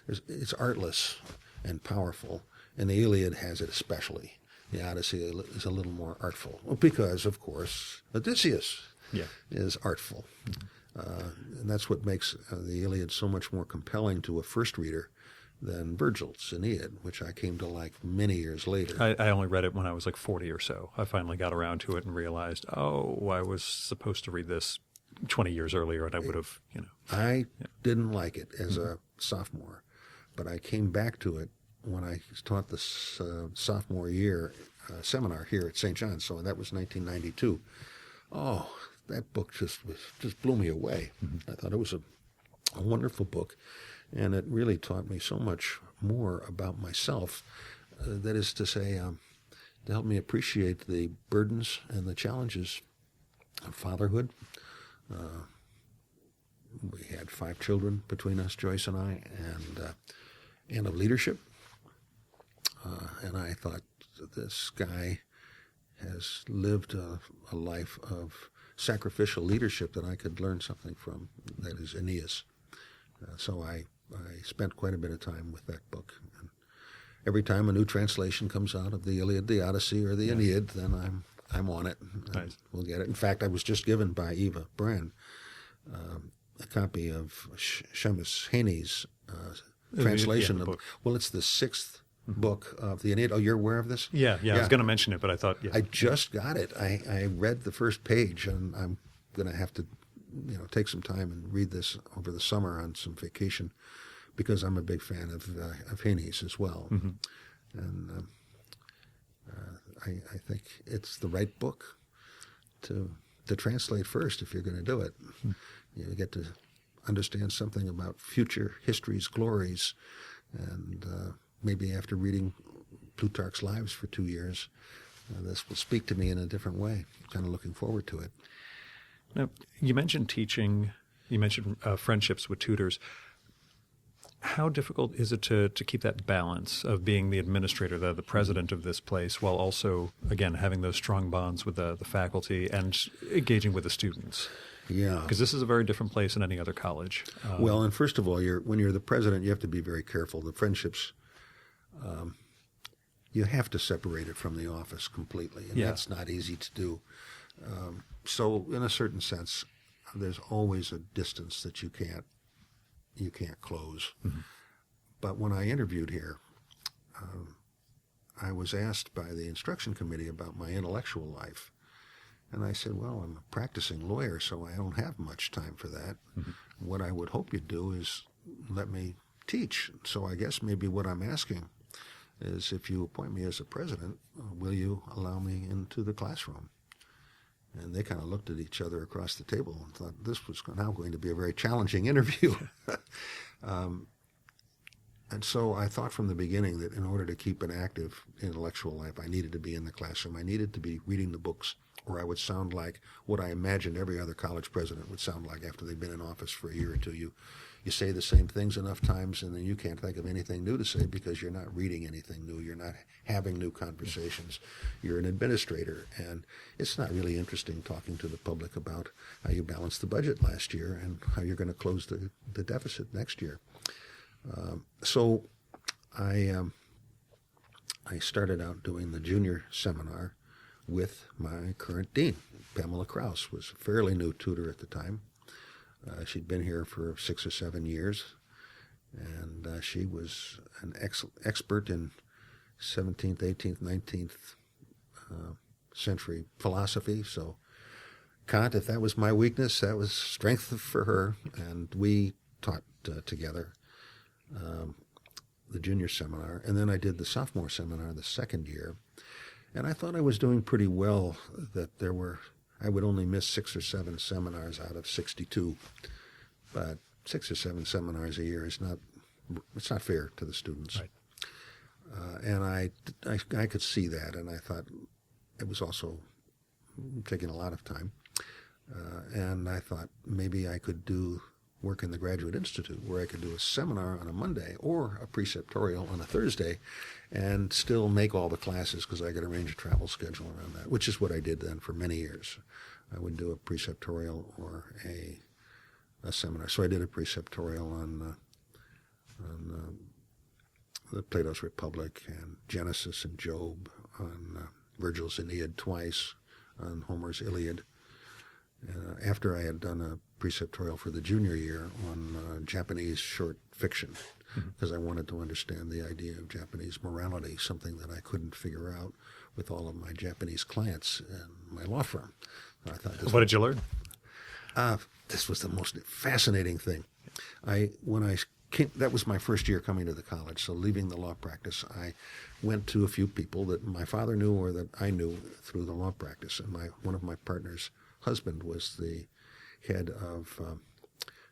it's artless and powerful, and the Iliad has it especially. The Odyssey is a little more artful because, of course, Odysseus is artful. And that's what makes the Iliad so much more compelling to a first reader than Virgil's Aeneid, which I came to like many years later. I only read it when I was like 40 or so. I finally got around to it and realized, oh, I was supposed to read this 20 years earlier, and I would have, I didn't like it as a sophomore, but I came back to it when I taught the sophomore year seminar here at St. John's. So that was 1992. Oh, that book just blew me away. I thought it was a wonderful book, and it really taught me so much more about myself. That is to say, to help me appreciate the burdens and the challenges of fatherhood. We had 5 children between us, Joyce and I, and of leadership. And I thought, this guy has lived a life of sacrificial leadership that I could learn something from. That is Aeneas. So I spent quite a bit of time with that book. And every time a new translation comes out of the Iliad, the Odyssey, or the Aeneid, then I'm on it. Nice. We'll get it. In fact, I was just given by Eva Brand a copy of Seamus Heaney's translation the of. book. Well, it's the 6th book of the Aeneid. Oh, you're aware of this? Yeah. I was going to mention it, but I thought, I just got it. I read the first page, and I'm going to have to, take some time and read this over the summer on some vacation, because I'm a big fan of Heaney's as well. And I think it's the right book to translate first if you're going to do it. You get to understand something about future history's glories, and maybe after reading Plutarch's Lives for 2 years, this will speak to me in a different way. Kind of looking forward to it. Now, you mentioned teaching, you mentioned friendships with tutors. How difficult is it to keep that balance of being the administrator, the president of this place, while also, again, having those strong bonds with the faculty and engaging with the students? Yeah. Because this is a very different place than any other college. Well, and first of all, when you're the president, you have to be very careful. The friendships, you have to separate it from the office completely, and that's not easy to do. So in a certain sense, there's always a distance that you can't close. But when I interviewed here, I was asked by the instruction committee about my intellectual life. And I said, well, I'm a practicing lawyer, so I don't have much time for that. What I would hope you'd do is let me teach. So I guess maybe what I'm asking is, if you appoint me as a president, will you allow me into the classroom? And they kind of looked at each other across the table and thought this was now going to be a very challenging interview. And so I thought from the beginning that in order to keep an active intellectual life, I needed to be in the classroom. I needed to be reading the books, or I would sound like what I imagined every other college president would sound like after they've been in office for a year or two. You say the same things enough times, and then you can't think of anything new to say because you're not reading anything new. You're not having new conversations. You're an administrator, and it's not really interesting talking to the public about how you balanced the budget last year and how you're going to close the deficit next year. So I started out doing the junior seminar with my current dean. Pamela Kraus was a fairly new tutor at the time. She'd been here for 6 or 7 years, and she was an expert in 17th, 18th, 19th century philosophy. So Kant, if that was my weakness, that was strength for her, and we taught together the junior seminar. And then I did the sophomore seminar the second year, and I thought I was doing pretty well, that I would only miss 6 or 7 seminars out of 62, but 6 or 7 seminars a year it's not fair to the students. Right. And I could see that, and I thought it was also taking a lot of time. And I thought maybe I could do work in the Graduate Institute, where I could do a seminar on a Monday or a preceptorial on a Thursday and still make all the classes, because I could arrange a travel schedule around that, which is what I did then for many years. I would do a preceptorial or a seminar. So I did a preceptorial on on the Plato's Republic, and Genesis and Job, on Virgil's Aeneid twice, on Homer's Iliad. After I had done a preceptorial for the junior year on Japanese short fiction, because I wanted to understand the idea of Japanese morality, something that I couldn't figure out with all of my Japanese clients in my law firm. I thought, What did you learn? this was the most fascinating thing. That was my first year coming to the college, so leaving the law practice, I went to a few people that my father knew or that I knew through the law practice, and one of my partner's husband was the head of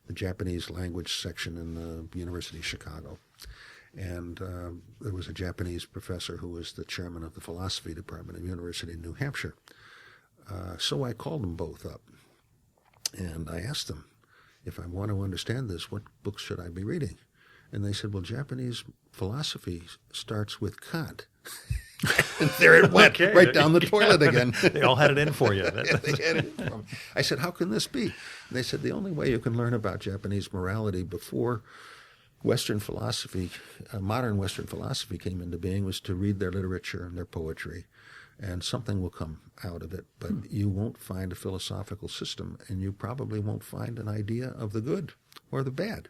the Japanese language section in the University of Chicago. And there was a Japanese professor who was the chairman of the philosophy department at University of New Hampshire. So I called them both up, and I asked them, if I want to understand this, what books should I be reading? And they said, well, Japanese philosophy starts with Kant. And there it went, Okay. right down the toilet again. They all had it in for you. Yeah, they had it from. I said, how can this be? And they said, the only way you can learn about Japanese morality before Western philosophy, modern Western philosophy came into being was to read their literature and their poetry, and something will come out of it. But you won't find a philosophical system, and you probably won't find an idea of the good or the bad.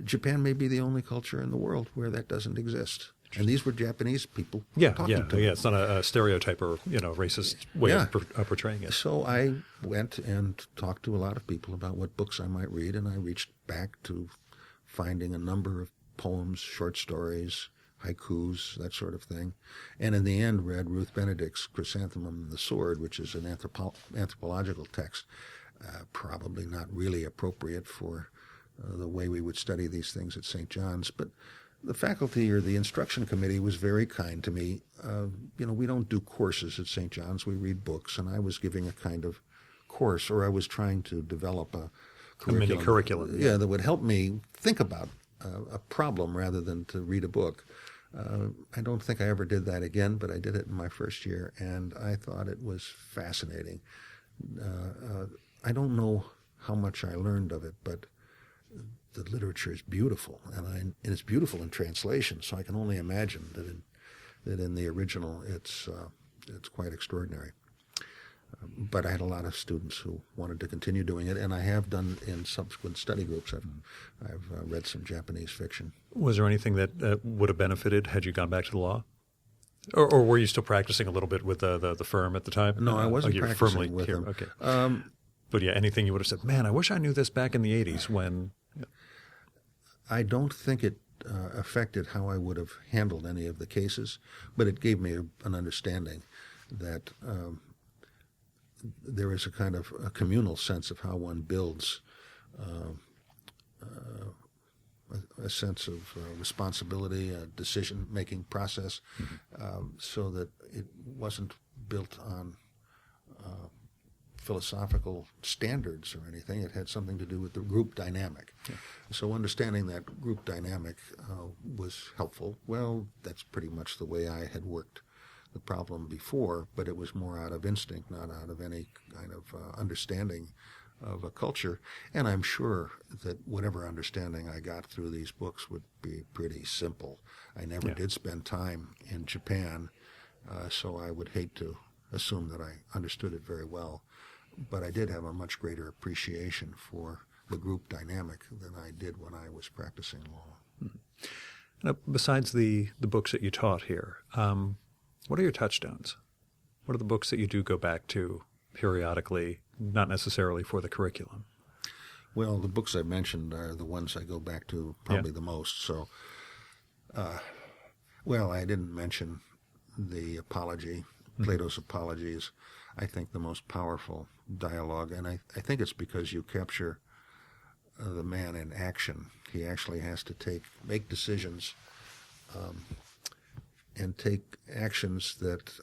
Japan may be the only culture in the world where that doesn't exist. And these were Japanese people talking to me. Yeah. It's not a stereotype or racist way of portraying it. So I went and talked to a lot of people about what books I might read, and I reached back to finding a number of poems, short stories, haikus, that sort of thing. And in the end read Ruth Benedict's Chrysanthemum and the Sword, which is an anthropological text, probably not really appropriate for the way we would study these things at St. John's. But the faculty or the instruction committee was very kind to me. We don't do courses at St. John's. We read books, and I was giving a kind of course, or I was trying to develop a curriculum. A mini curriculum. Yeah, that would help me think about a problem rather than to read a book. I don't think I ever did that again, but I did it in my first year, and I thought it was fascinating. I don't know how much I learned of it, but the literature is beautiful, and it's beautiful in translation. So I can only imagine that in the original, it's quite extraordinary. But I had a lot of students who wanted to continue doing it, and I have done in subsequent study groups. I've read some Japanese fiction. Was there anything that would have benefited had you gone back to the law? Or were you still practicing a little bit with the firm at the time? No, I wasn't you're practicing firmly with here. them. Okay. But yeah, anything you would have said, man, I wish I knew this back in the 80s when... I don't think it affected how I would have handled any of the cases, but it gave me an understanding that there is a kind of a communal sense of how one builds a sense of responsibility, a decision-making process, so that it wasn't built on philosophical standards or anything. It had something to do with the group dynamic. Yeah. So understanding that group dynamic was helpful. Well, that's pretty much the way I had worked the problem before, but it was more out of instinct, not out of any kind of understanding of a culture. And I'm sure that whatever understanding I got through these books would be pretty simple. I never did spend time in Japan, so I would hate to assume that I understood it very well. But I did have a much greater appreciation for the group dynamic than I did when I was practicing law. Mm-hmm. Now, besides the books that you taught here, what are your touchstones? What are the books that you do go back to periodically, not necessarily for the curriculum? Well, the books I mentioned are the ones I go back to probably the most. So, I didn't mention the Apology, Plato's Apologies. I think the most powerful dialogue, and I think it's because you capture the man in action. He actually has to make decisions and take actions that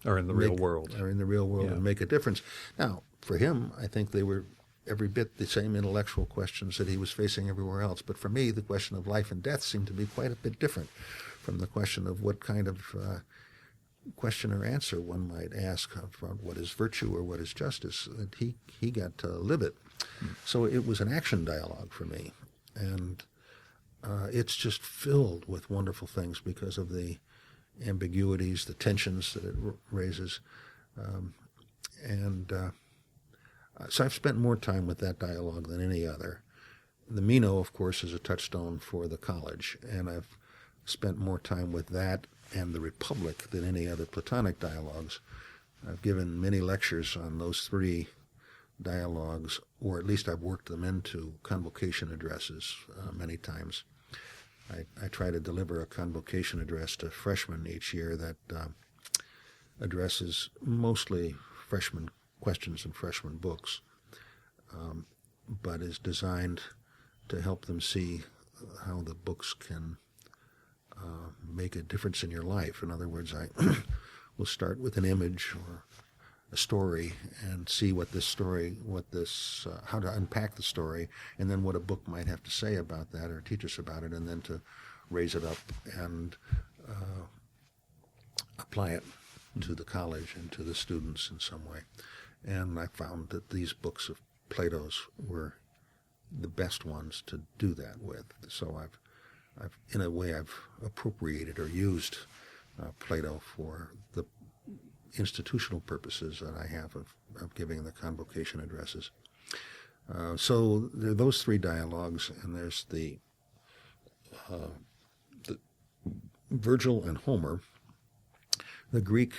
are in the real world. Are in the real world and make a difference. Now, for him, I think they were every bit the same intellectual questions that he was facing everywhere else. But for me, the question of life and death seemed to be quite a bit different from the question of what kind of question or answer one might ask about what is virtue or what is justice. That he got to live it. So it was an action dialogue for me. And it's just filled with wonderful things because of the ambiguities, the tensions that it raises. So I've spent more time with that dialogue than any other. The Meno, of course, is a touchstone for the college, and I've spent more time with that and the Republic than any other Platonic dialogues. I've given many lectures on those three dialogues, or at least I've worked them into convocation addresses many times. I try to deliver a convocation address to freshmen each year that addresses mostly freshman questions and freshman books, but is designed to help them see how the books can make a difference in your life. In other words, I will start with an image or a story and see what this story, how to unpack the story, and then what a book might have to say about that or teach us about it, and then to raise it up and apply it to the college and to the students in some way. And I found that these books of Plato's were the best ones to do that with. So I've in a way, I've appropriated or used Plato for the institutional purposes that I have of giving the convocation addresses. So there are those three dialogues, and there's the Virgil and Homer, the Greek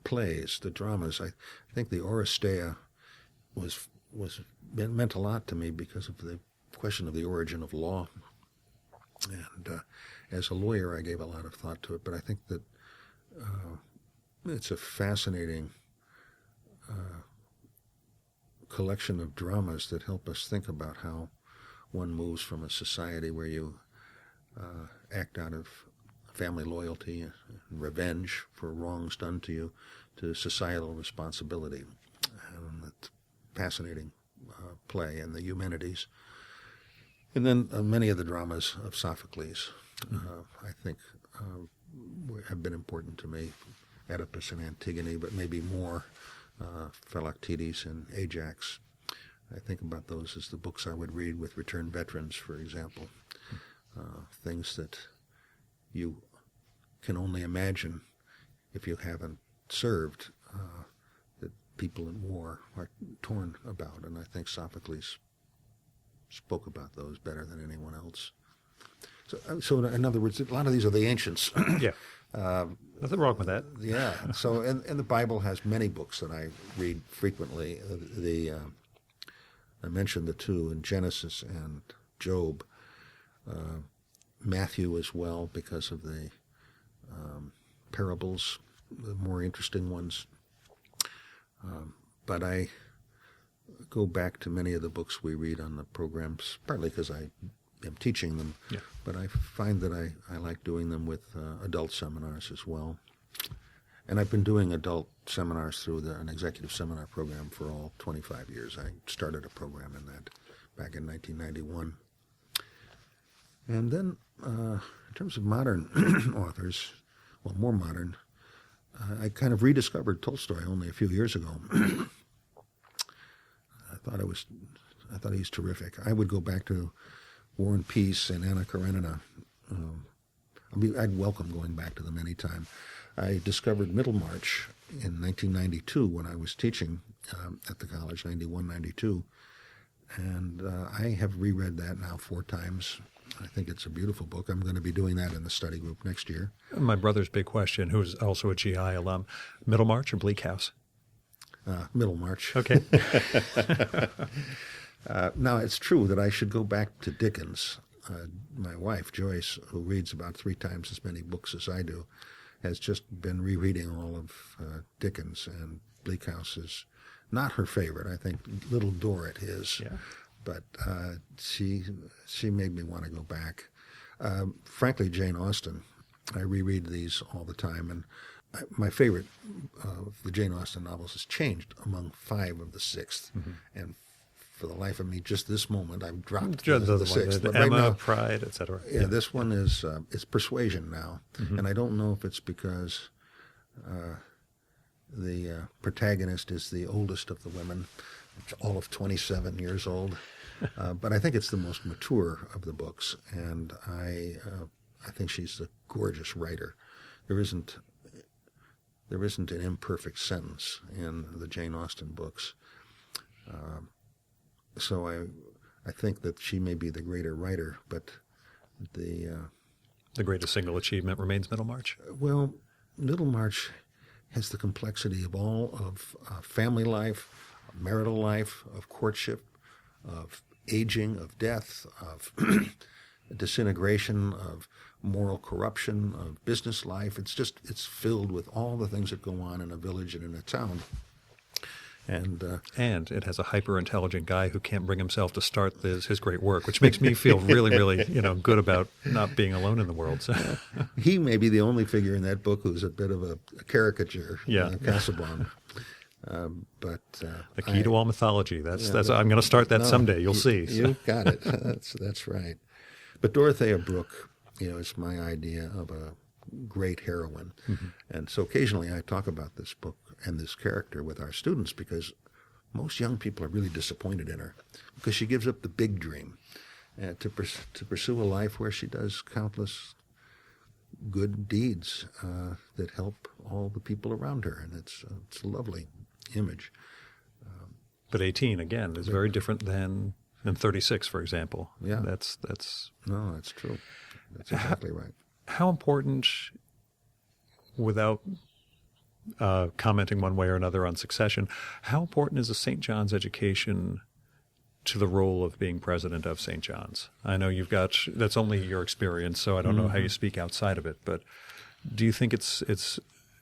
plays, the dramas. I think the Oresteia meant a lot to me because of the question of the origin of law. And as a lawyer, I gave a lot of thought to it, but I think that it's a fascinating collection of dramas that help us think about how one moves from a society where you act out of family loyalty and revenge for wrongs done to you to societal responsibility. And it's fascinating play in the Eumenides. And then many of the dramas of Sophocles, I think, have been important to me. Oedipus and Antigone, but maybe more Philoctetes and Ajax. I think about those as the books I would read with returned veterans, for example. Things that you can only imagine if you haven't served, that people in war are torn about. And I think Sophocles spoke about those better than anyone else. So in other words, a lot of these are the ancients. Yeah. Nothing wrong with that. Yeah. So, and the Bible has many books that I read frequently. I mentioned the two in Genesis and Job. Matthew as well, because of the parables, the more interesting ones. But I go back to many of the books we read on the programs, partly because I am teaching them, yeah. But I find that I like doing them with adult seminars as well. And I've been doing adult seminars through an executive seminar program for all 25 years. I started a program in that back in 1991. And then, in terms of modern authors, well, more modern, I kind of rediscovered Tolstoy only a few years ago. I thought he's terrific. I would go back to War and Peace and Anna Karenina. I'd welcome going back to them anytime. I discovered Middlemarch in 1992 when I was teaching at the college, 91, 92. And I have reread that now 4 times. I think it's a beautiful book. I'm going to be doing that in the study group next year. My brother's big question, who's also a GI alum, Middlemarch or Bleak House? Middlemarch. Okay. Now, it's true that I should go back to Dickens. My wife, Joyce, who reads about 3 times as many books as I do, has just been rereading all of Dickens, and Bleak House is not her favorite. I think Little Dorrit is. Yeah. But she made me want to go back. Frankly, Jane Austen, I reread these all the time, and my favorite of the Jane Austen novels has changed among 5 of the 6th. Mm-hmm. And for the life of me, just this moment, I've dropped the 6th. But Emma, right now, Pride, etc. Yeah, this one is it's Persuasion now. Mm-hmm. And I don't know if it's because the protagonist is the oldest of the women, all of 27 years old. But I think it's the most mature of the books, and I think she's a gorgeous writer. There isn't an imperfect sentence in the Jane Austen books. So I think that she may be the greater writer, but the greatest single achievement remains Middlemarch. Well, Middlemarch has the complexity of all of family life, marital life, of courtship, of aging, of death, of disintegration, of moral corruption, of business life. It's filled with all the things that go on in a village and in a town. And it has a hyper-intelligent guy who can't bring himself to start his great work, which makes me feel really, really, good about not being alone in the world. So. He may be the only figure in that book who's a bit of a caricature, yeah. Casaubon. But the key to all mythology. That's I'm going to start that someday. You'll see. You got it. That's right. But Dorothea Brooke, is my idea of a great heroine, and so occasionally I talk about this book and this character with our students because most young people are really disappointed in her because she gives up the big dream to pursue a life where she does countless good deeds that help all the people around her, and it's a lovely image. But 18 again is very different than 36, for example. Yeah, that's no, that's true. That's exactly right. How important, without commenting one way or another on succession, how important is a St. John's education to the role of being president of St. John's? I know that's only your experience, so I don't know how you speak outside of it, but do you think it's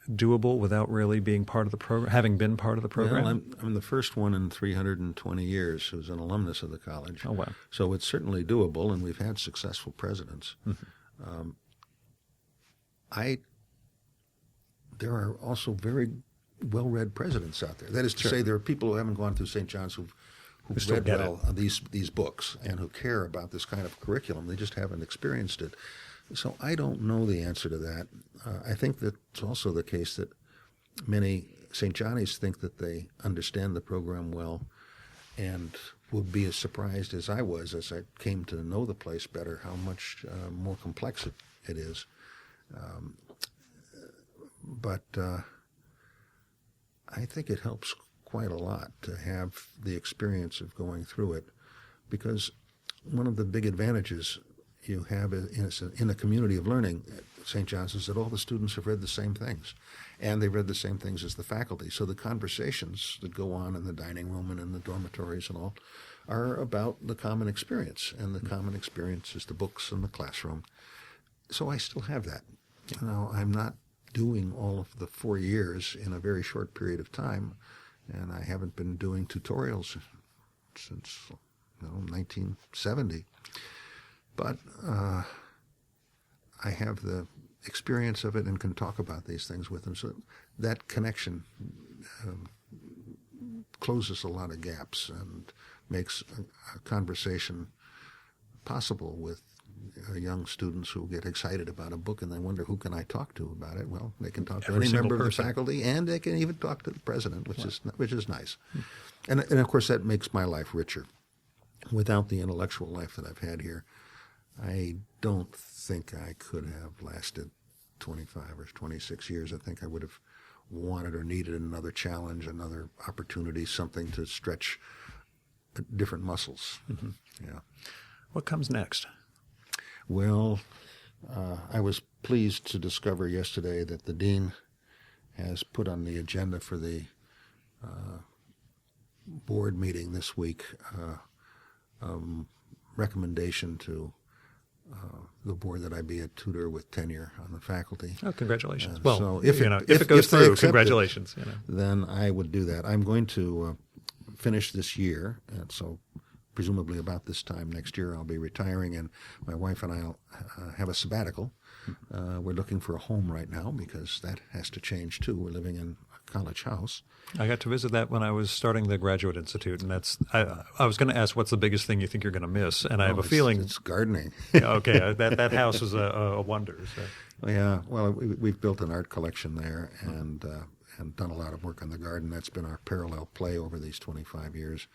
doable without really being part of the program, having been part of the program? Well, I'm the first one in 320 years who's an alumnus of the college. Oh, wow. So it's certainly doable, and we've had successful presidents. Mm-hmm. There are also very well-read presidents out there. That is to say, there are people who haven't gone through St. John's who've read well these books and who care about this kind of curriculum. They just haven't experienced it. So I don't know the answer to that. I think that it's also the case that many St. Johnnies think that they understand the program well and would be as surprised as I was as I came to know the place better, how much more complex it is. But I think it helps quite a lot to have the experience of going through it, because one of the big advantages you have in a community of learning at St. John's is that all the students have read the same things, and they've read the same things as the faculty. So the conversations that go on in the dining room and in the dormitories and all are about the common experience, and the common experience is the books and the classroom. So I still have that. I'm not doing all of the 4 years in a very short period of time, and I haven't been doing tutorials since 1970. But I have the experience of it and can talk about these things with them. So that connection closes a lot of gaps and makes a conversation possible with young students who get excited about a book and they wonder, who can I talk to about it? Well, they can talk to any member of the faculty, and they can even talk to the president, which is nice. And of course, that makes my life richer. Without the intellectual life that I've had here, I don't think I could have lasted 25 or 26 years. I think I would have wanted or needed another challenge, another opportunity, something to stretch different muscles. Mm-hmm. Yeah. What comes next? Well, I was pleased to discover yesterday that the dean has put on the agenda for the board meeting this week recommendation to the board that I be a tutor with tenure on the faculty. Oh, congratulations. Well, so if it goes through, congratulations. Then I would do that. I'm going to finish this year, and so presumably about this time next year I'll be retiring, and my wife and I will have a sabbatical. We're looking for a home right now because that has to change too. We're living in a college house. I got to visit that when I was starting the Graduate Institute, and I was going to ask, what's the biggest thing you think you're going to miss? And I have a feeling it's gardening. Okay, that house is a wonder. So. Yeah, well, we've built an art collection there and done a lot of work on the garden. That's been our parallel play over these 25 years.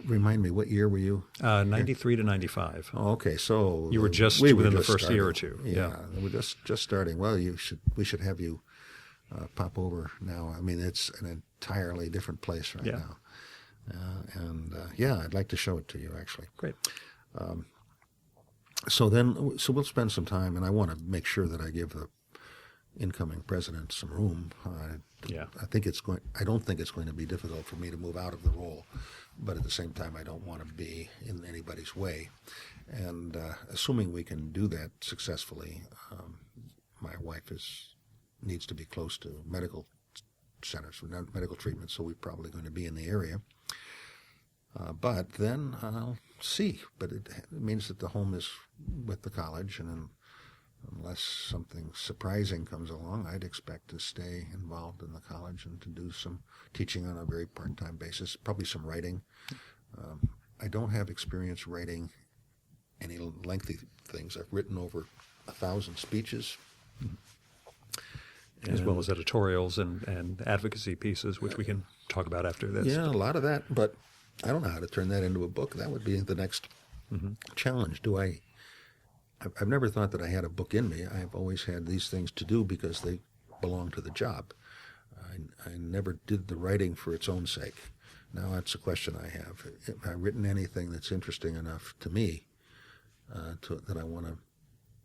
Remind me, what year were you? 93 to 95. Oh, okay, so You were just we within the just first year or starting. two. Yeah, we're just starting. Well, we should have you pop over now. I mean, it's an entirely different place right now. I'd like to show it to you, actually. Great. So we'll spend some time, and I want to make sure that I give the incoming president some room. I don't think it's going to be difficult for me to move out of the role, but at the same time, I don't want to be in anybody's way. And assuming we can do that successfully, my wife needs to be close to medical centers, medical treatment, so we're probably going to be in the area. But then I'll see. But it means that the home is with the college, and unless something surprising comes along, I'd expect to stay involved in the college and to do some teaching on a very part-time basis, probably some writing. I don't have experience writing any lengthy things. I've written over 1,000 speeches. As well as editorials and advocacy pieces, which we can talk about after this. Yeah, a lot of that, but I don't know how to turn that into a book. That would be the next challenge. I've never thought that I had a book in me. I've always had these things to do because they belong to the job. I never did the writing for its own sake. Now that's a question I have. Have I written anything that's interesting enough to me that I want to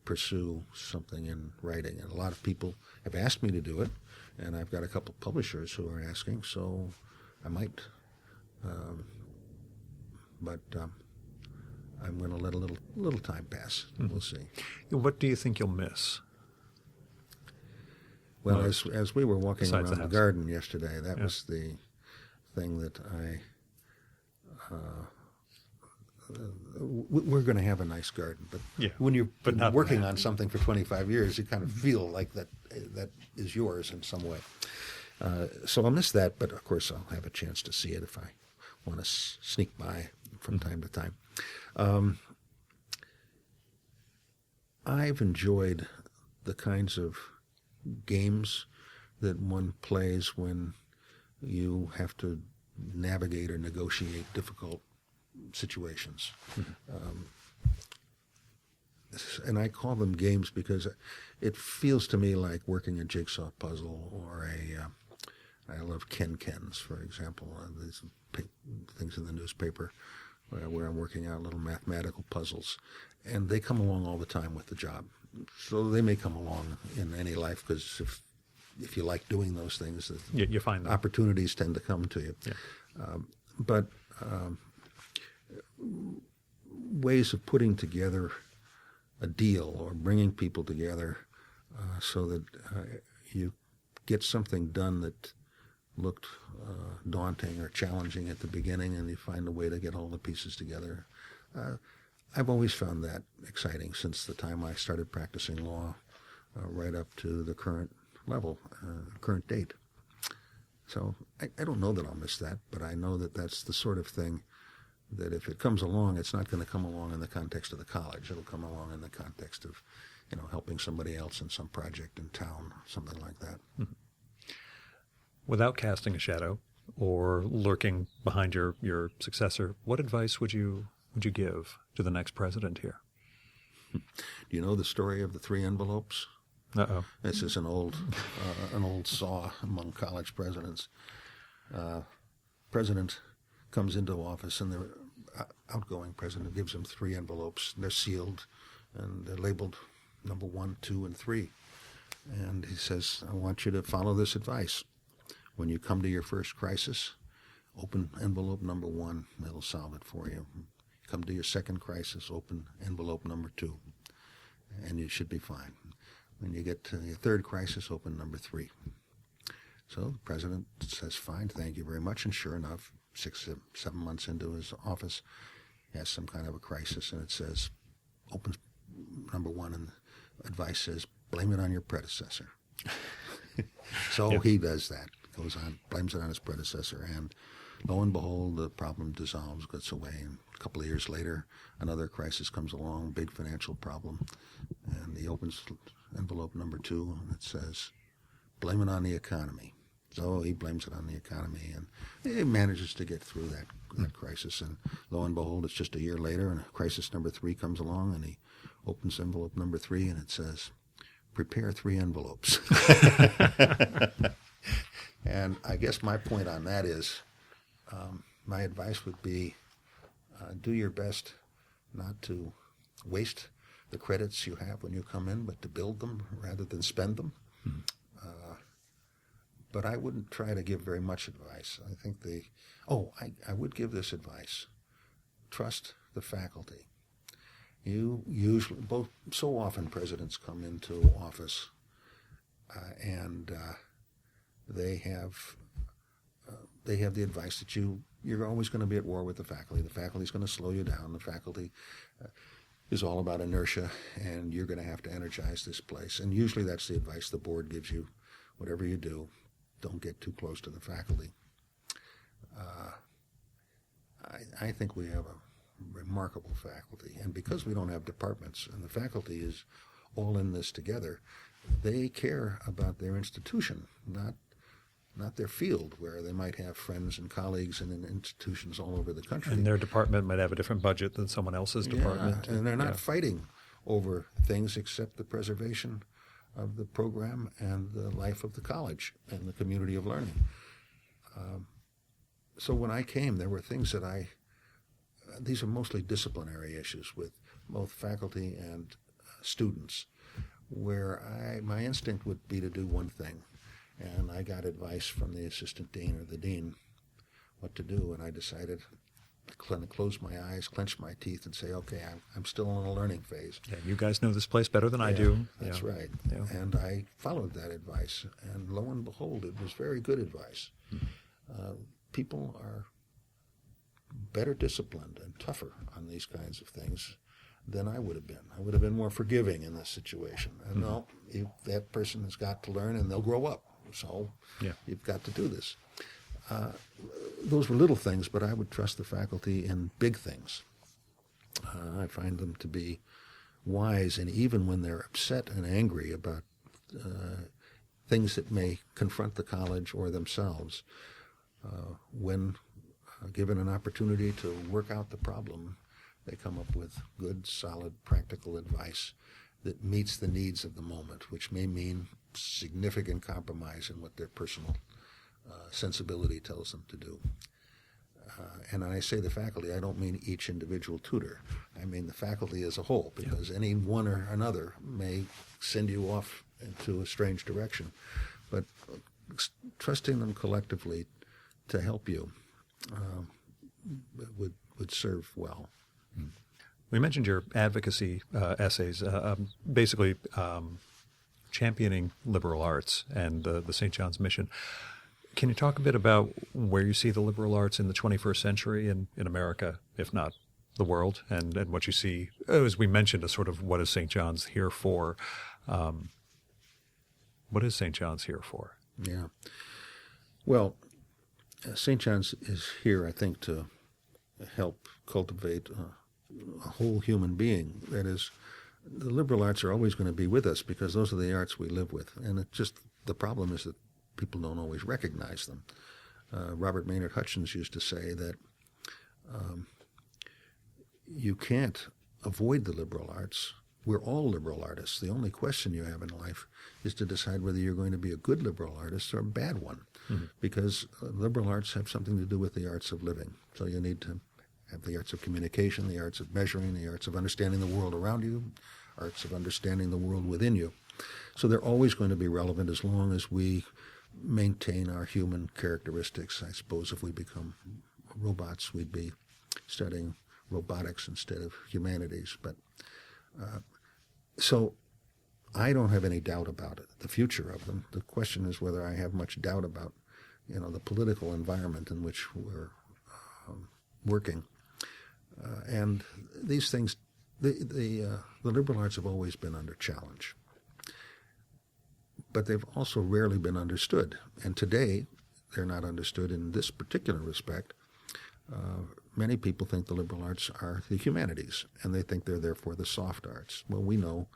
pursue something in writing? And a lot of people have asked me to do it, and I've got a couple of publishers who are asking, so I might. But I'm going to let a little time pass. We'll see. What do you think you'll miss? Well, as we were walking around the garden yesterday, that was the thing that we're going to have a nice garden, but when you're working on something for 25 years, you kind of feel like that is yours in some way. So I'll miss that, but of course I'll have a chance to see it if I want to sneak by from time to time. I've enjoyed the kinds of games that one plays when you have to navigate or negotiate difficult situations. And I call them games because it feels to me like working a jigsaw puzzle or I love Ken-Kens, for example, these things in the newspaper where I'm working out little mathematical puzzles. And they come along all the time with the job. So they may come along in any life because if you like doing those things, you find them. Opportunities tend to come to you. Yeah. But ways of putting together a deal or bringing people together so that you get something done that looked daunting or challenging at the beginning, and you find a way to get all the pieces together. I've always found that exciting since the time I started practicing law right up to the current level, current date. So I don't know that I'll miss that, but I know that that's the sort of thing that if it comes along, it's not going to come along in the context of the college. It'll come along in the context of, helping somebody else in some project in town, something like that. Mm-hmm. Without casting a shadow or lurking behind your successor, what advice would you give to the next president here? Do you know the story of the 3 envelopes? Uh-oh. This is an old saw among college presidents. President comes into office, and the outgoing president gives him 3 envelopes. They're sealed, and they're labeled number 1, 2, and 3. And he says, I want you to follow this advice. When you come to your first crisis, open envelope number 1. It'll solve it for you. Come to your second crisis, open envelope number 2, and you should be fine. When you get to your third crisis, open number 3. So the president says, fine, thank you very much. And sure enough, 6, 7 months into his office, he has some kind of a crisis, and it says, open number 1, and the advice says, blame it on your predecessor. So he does that, goes on, blames it on his predecessor, and lo and behold, the problem dissolves, gets away, and a couple of years later, another crisis comes along, big financial problem, and he opens envelope number 2, and it says, blame it on the economy. So he blames it on the economy, and he manages to get through that crisis. And lo and behold, it's just a year later, and crisis number 3 comes along, and he opens envelope number 3, and it says, prepare 3 envelopes. And I guess my point on that is, my advice would be, do your best not to waste the credits you have when you come in, but to build them rather than spend them. Mm-hmm. But I wouldn't try to give very much advice. I think I would give this advice. Trust the faculty. You usually, so often presidents come into office and they have the advice that you're always going to be at war with the faculty. The faculty is going to slow you down. The faculty is all about inertia, and you're going to have to energize this place. And usually that's the advice the board gives you. Whatever you do, don't get too close to the faculty. I think we have a remarkable faculty, and because we don't have departments and the faculty is all in this together, they care about their institution, not their field, where they might have friends and colleagues in institutions all over the country. And their department might have a different budget than someone else's department. And they're not fighting over things except the preservation of the program and the life of the college and the community of learning. So when I came, there were things that these are mostly disciplinary issues with both faculty and students, where my instinct would be to do one thing. And I got advice from the assistant dean or the dean what to do, and I decided to close my eyes, clench my teeth, and say, okay, I'm still in a learning phase. Yeah, you guys know this place better than I do. That's right. Yeah. And I followed that advice, and lo and behold, it was very good advice. Mm-hmm. People are better disciplined and tougher on these kinds of things than I would have been. I would have been more forgiving in this situation. And no, that person has got to learn, and they'll grow up. So you've got to do this. Those were little things, but I would trust the faculty in big things. I find them to be wise, and even when they're upset and angry about things that may confront the college or themselves, when given an opportunity to work out the problem, they come up with good, solid, practical advice that meets the needs of the moment, which may mean significant compromise in what their personal sensibility tells them to do. And when I say the faculty, I don't mean each individual tutor. I mean the faculty as a whole, because any one or another may send you off into a strange direction. But trusting them collectively to help you would serve well. We mentioned your advocacy essays, basically championing liberal arts and the St. John's mission. Can you talk a bit about where you see the liberal arts in the 21st century in America, if not the world, and what you see, as we mentioned, a sort of what is St. John's here for? What is St. John's here for? Yeah. Well, St. John's is here, I think, to help cultivate a whole human being. That is, the liberal arts are always going to be with us because those are the arts we live with. And the problem is that people don't always recognize them. Robert Maynard Hutchins used to say that you can't avoid the liberal arts. We're all liberal artists. The only question you have in life is to decide whether you're going to be a good liberal artist or a bad one, because liberal arts have something to do with the arts of living. So you need to have the arts of communication, the arts of measuring, the arts of understanding the world around you, arts of understanding the world within you. So they're always going to be relevant as long as we maintain our human characteristics. I suppose if we become robots, we'd be studying robotics instead of humanities. But so I don't have any doubt about it, the future of them. The question is whether I have much doubt about, the political environment in which we're working. And these things, the liberal arts have always been under challenge. But they've also rarely been understood. And today, they're not understood in this particular respect. Many people think the liberal arts are the humanities, and they think they're therefore the soft arts. Well, we know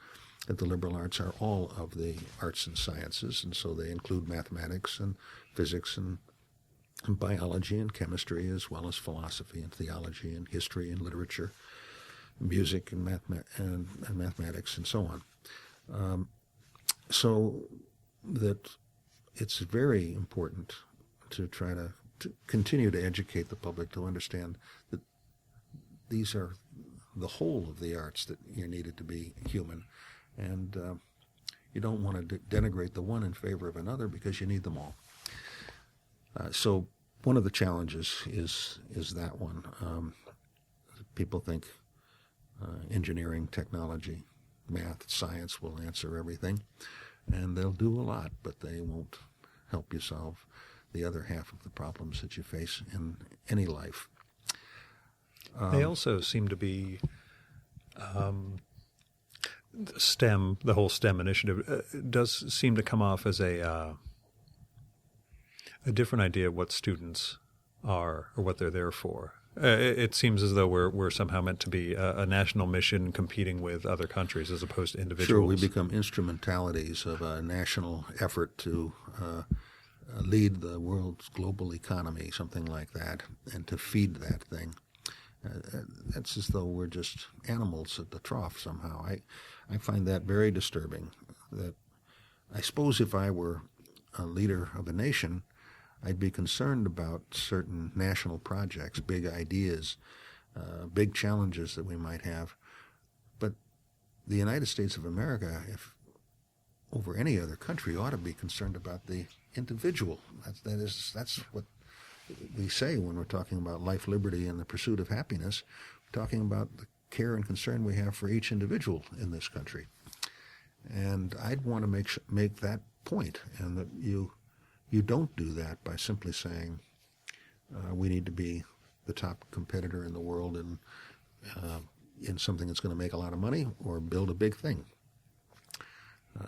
that the liberal arts are all of the arts and sciences, and so they include mathematics and physics and biology and chemistry, as well as philosophy and theology and history and literature, music and mathematics and so on. So that it's very important to try to continue to educate the public to understand that these are the whole of the arts that are needed to be human. And you don't want to denigrate the one in favor of another because you need them all. So one of the challenges is that one. People think engineering, technology, math, science will answer everything, and they'll do a lot, but they won't help you solve the other half of the problems that you face in any life. They also seem to be STEM, the whole STEM initiative, does seem to come off as a different idea of what students are or what they're there for. It seems as though we're somehow meant to be a national mission competing with other countries as opposed to individuals. Sure, we become instrumentalities of a national effort to lead the world's global economy, something like that, and to feed that thing. It's as though we're just animals at the trough somehow. I find that very disturbing. That I suppose if I were a leader of a nation, I'd be concerned about certain national projects, big ideas, big challenges that we might have. But the United States of America, if over any other country, ought to be concerned about the individual. That's what we say when we're talking about life, liberty, and the pursuit of happiness. We're talking about the care and concern we have for each individual in this country. And I'd want to make that point, and that you don't do that by simply saying we need to be the top competitor in the world in something that's going to make a lot of money or build a big thing.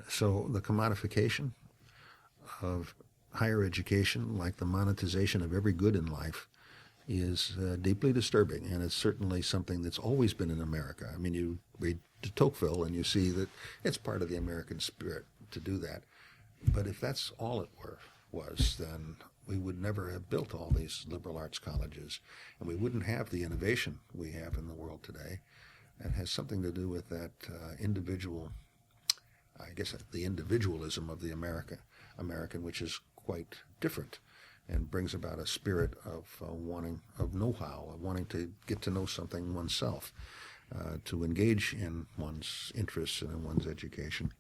So the commodification of higher education, like the monetization of every good in life, is deeply disturbing, and it's certainly something that's always been in America. I mean, you read de Tocqueville and you see that it's part of the American spirit to do that. But if that's all it was, then we would never have built all these liberal arts colleges, and we wouldn't have the innovation we have in the world today. It has something to do with that individual, I guess, the individualism of the American, which is quite different and brings about a spirit of know-how, of wanting to get to know something oneself, to engage in one's interests and in one's education.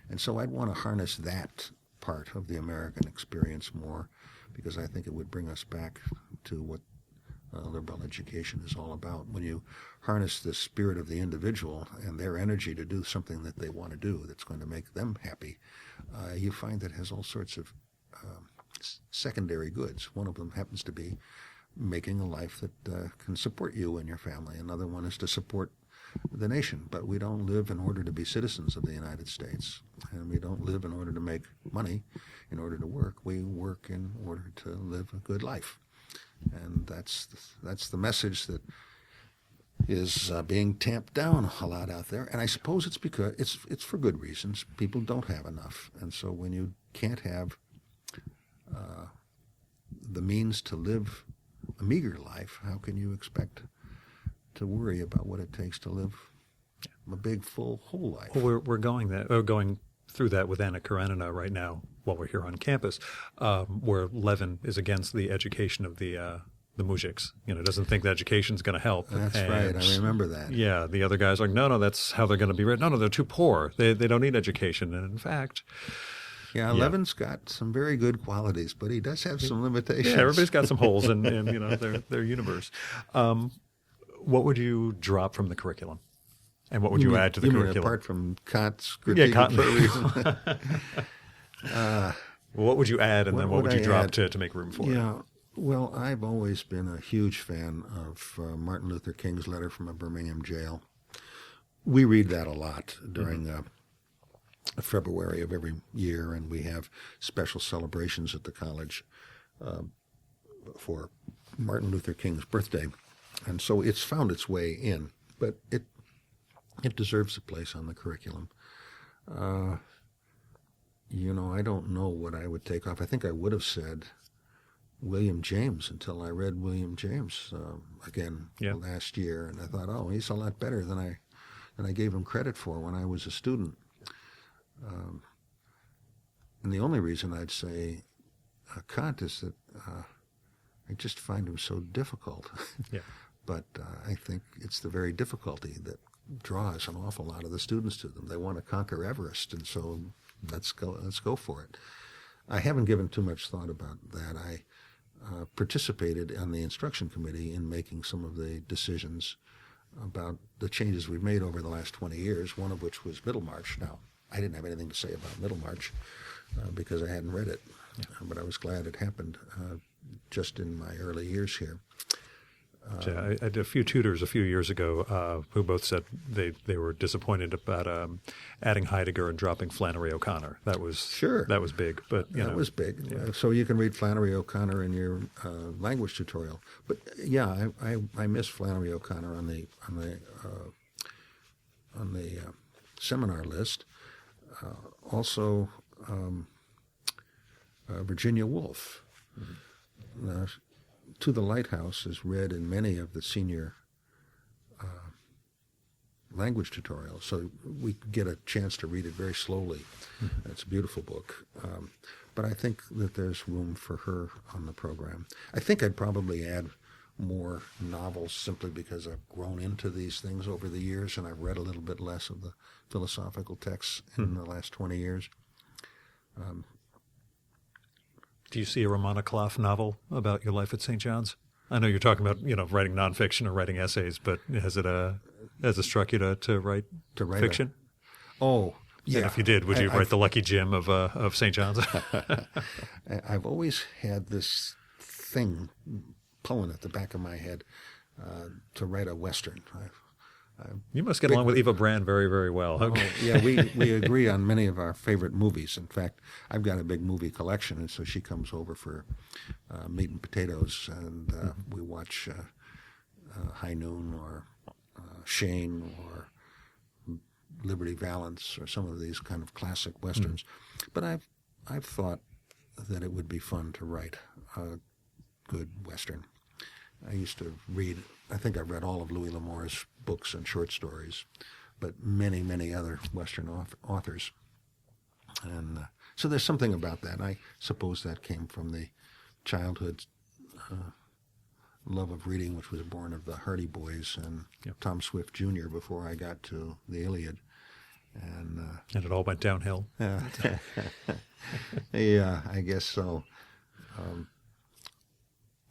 And so I'd want to harness that part of the American experience more, because I think it would bring us back to what liberal education is all about. When you harness the spirit of the individual and their energy to do something that they want to do that's going to make them happy, you find that it has all sorts of secondary goods. One of them happens to be making a life that can support you and your family. Another one is to support the nation. But we don't live in order to be citizens of the United States, and we don't live in order to make money, in order to work. We work in order to live a good life. And that's the message that is being tamped down a lot out there. And I suppose it's because it's for good reasons. People don't have enough. And so when you can't have the means to live a meager life, how can you expect to worry about what it takes to live a big, full, whole life? Well, we're going through that with Anna Karenina right now while we're here on campus, where Levin is against the education of the mujiks. Doesn't think that education's going to help. That's right. I remember that. Yeah, the other guy's like, no, that's how they're going to be read. No, they're too poor. They don't need education. And in fact, yeah, Levin's got some very good qualities, but he does have some limitations. Yeah, everybody's got some holes in their universe. What would you drop from the curriculum? And what would you add to the curriculum? Apart from Kant's critique of reason. What would you add, and then what would you drop to make room for it? Yeah, well, I've always been a huge fan of Martin Luther King's letter from a Birmingham jail. We read that a lot during February of every year, and we have special celebrations at the college for Martin Luther King's birthday. And so it's found its way in, but it deserves a place on the curriculum. I don't know what I would take off. I think I would have said William James until I read William James again last year, and I thought, oh, he's a lot better than I gave him credit for when I was a student. And the only reason I'd say Kant is that I just find him so difficult. Yeah. But I think it's the very difficulty that draws an awful lot of the students to them. They want to conquer Everest, and so let's go for it. I haven't given too much thought about that. I participated on the instruction committee in making some of the decisions about the changes we've made over the last 20 years, one of which was Middlemarch. Now, I didn't have anything to say about Middlemarch because I hadn't read it, but I was glad it happened just in my early years here. I had a few tutors a few years ago who both said they were disappointed about adding Heidegger and dropping Flannery O'Connor. That was big, but that was big. Yeah. So you can read Flannery O'Connor in your language tutorial. But yeah, I miss Flannery O'Connor on the seminar list. Also, Virginia Woolf. To the Lighthouse is read in many of the senior language tutorials, so we get a chance to read it very slowly. Mm-hmm. It's a beautiful book. But I think that there's room for her on the program. I think I'd probably add more novels simply because I've grown into these things over the years and I've read a little bit less of the philosophical texts in the last 20 years. Do you see a Romana Clough novel about your life at St. John's? I know you're talking about writing nonfiction or writing essays, but has it struck you to write fiction? Oh, yeah. And if you did, would you write The Lucky Jim of St. John's? I've always had this thing pulling at the back of my head to write a Western. You must get along with Eva Brand very, very well. Oh, yeah, we agree on many of our favorite movies. In fact, I've got a big movie collection, and so she comes over for meat and potatoes, and we watch High Noon or Shane or Liberty Valance or some of these kind of classic Westerns. But I've thought that it would be fun to write a good Western. I used to read, I think I've read all of Louis L'Amour's books and short stories, but many, many other Western authors. And so there's something about that. I suppose that came from the childhood love of reading, which was born of the Hardy Boys and Tom Swift Jr. before I got to the Iliad. And it all went downhill. Yeah, I guess so.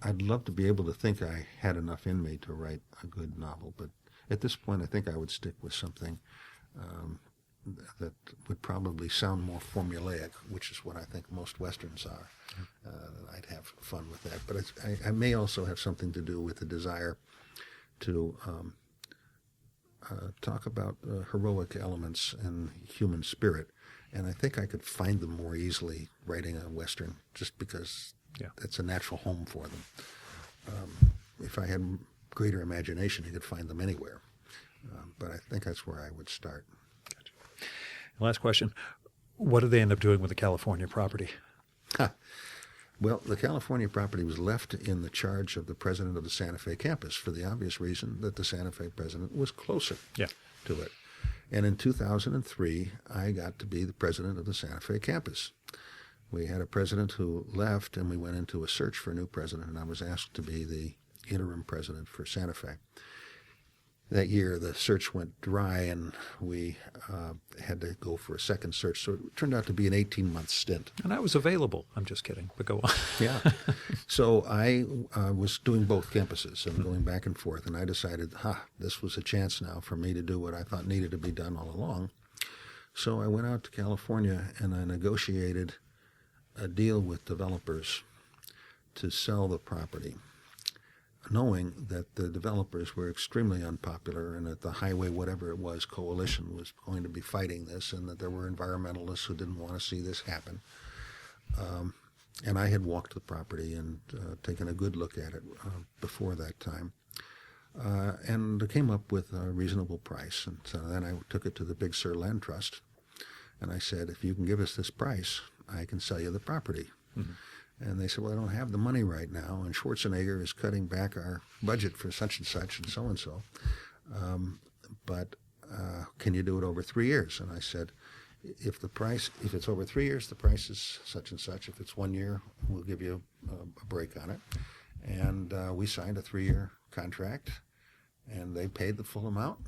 I'd love to be able to think I had enough in me to write a good novel, but at this point I think I would stick with something that would probably sound more formulaic, which is what I think most Westerns are. I'd have fun with that. But I may also have something to do with the desire to talk about heroic elements and human spirit, and I think I could find them more easily writing a Western just because that's a natural home for them. If I had greater imagination, I could find them anywhere. But I think that's where I would start. Gotcha. Last question. What did they end up doing with the California property? Well, the California property was left in the charge of the president of the Santa Fe campus for the obvious reason that the Santa Fe president was closer to it. And in 2003, I got to be the president of the Santa Fe campus. We had a president who left, and we went into a search for a new president, and I was asked to be the interim president for Santa Fe. That year, the search went dry, and we had to go for a second search, so it turned out to be an 18-month stint. And I was available. I'm just kidding, but go on. Yeah. So I was doing both campuses and going back and forth, and I decided, this was a chance now for me to do what I thought needed to be done all along. So I went out to California, and I negotiated a deal with developers to sell the property, knowing that the developers were extremely unpopular and that the highway, whatever it was, coalition was going to be fighting this, and that there were environmentalists who didn't want to see this happen. and I had walked the property and taken a good look at it before that time. And I came up with a reasonable price. And so then I took it to the Big Sur Land Trust, and I said, if you can give us this price, I can sell you the property. Mm-hmm. And they said, well, I don't have the money right now, and Schwarzenegger is cutting back our budget for such and such and so. But can you do it over 3 years? And I said, if it's over 3 years, the price is such and such. If it's 1 year, we'll give you a break on it. And we signed a 3-year contract, and they paid the full amount.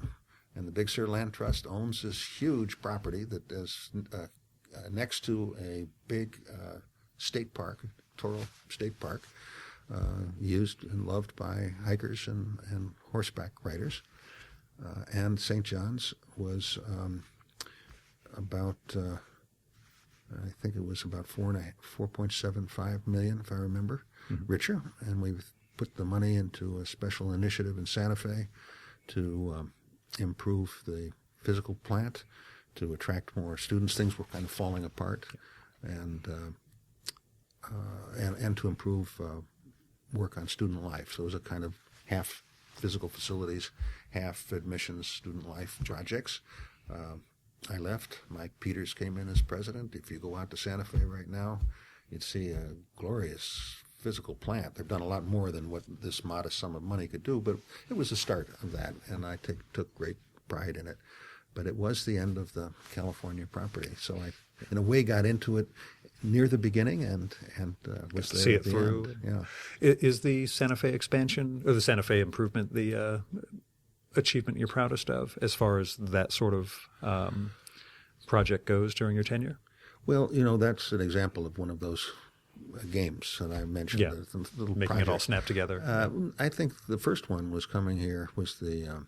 And the Big Sur Land Trust owns this huge property that is next to a big state park, Toro State Park, used and loved by hikers and horseback riders. And St. John's was about, I think it was about 4.75 million, if I remember, richer. And we put the money into a special initiative in Santa Fe to improve the physical plant, to attract more students. Things were kind of falling apart, and to improve work on student life. So it was a kind of half physical facilities, half admissions, student life projects. I left. Mike Peters came in as president. If you go out to Santa Fe right now, you'd see a glorious physical plant. They've done a lot more than what this modest sum of money could do, but it was the start of that, and I took great pride in it. But it was the end of the California property. So I, in a way, got into it near the beginning and was there see at it the through. end. Yeah. Is the Santa Fe expansion or the Santa Fe improvement the achievement you're proudest of as far as that sort of project goes during your tenure? Well, that's an example of one of those games that I mentioned. Yeah, the little making project. it all snap together. I think the first one was coming here was the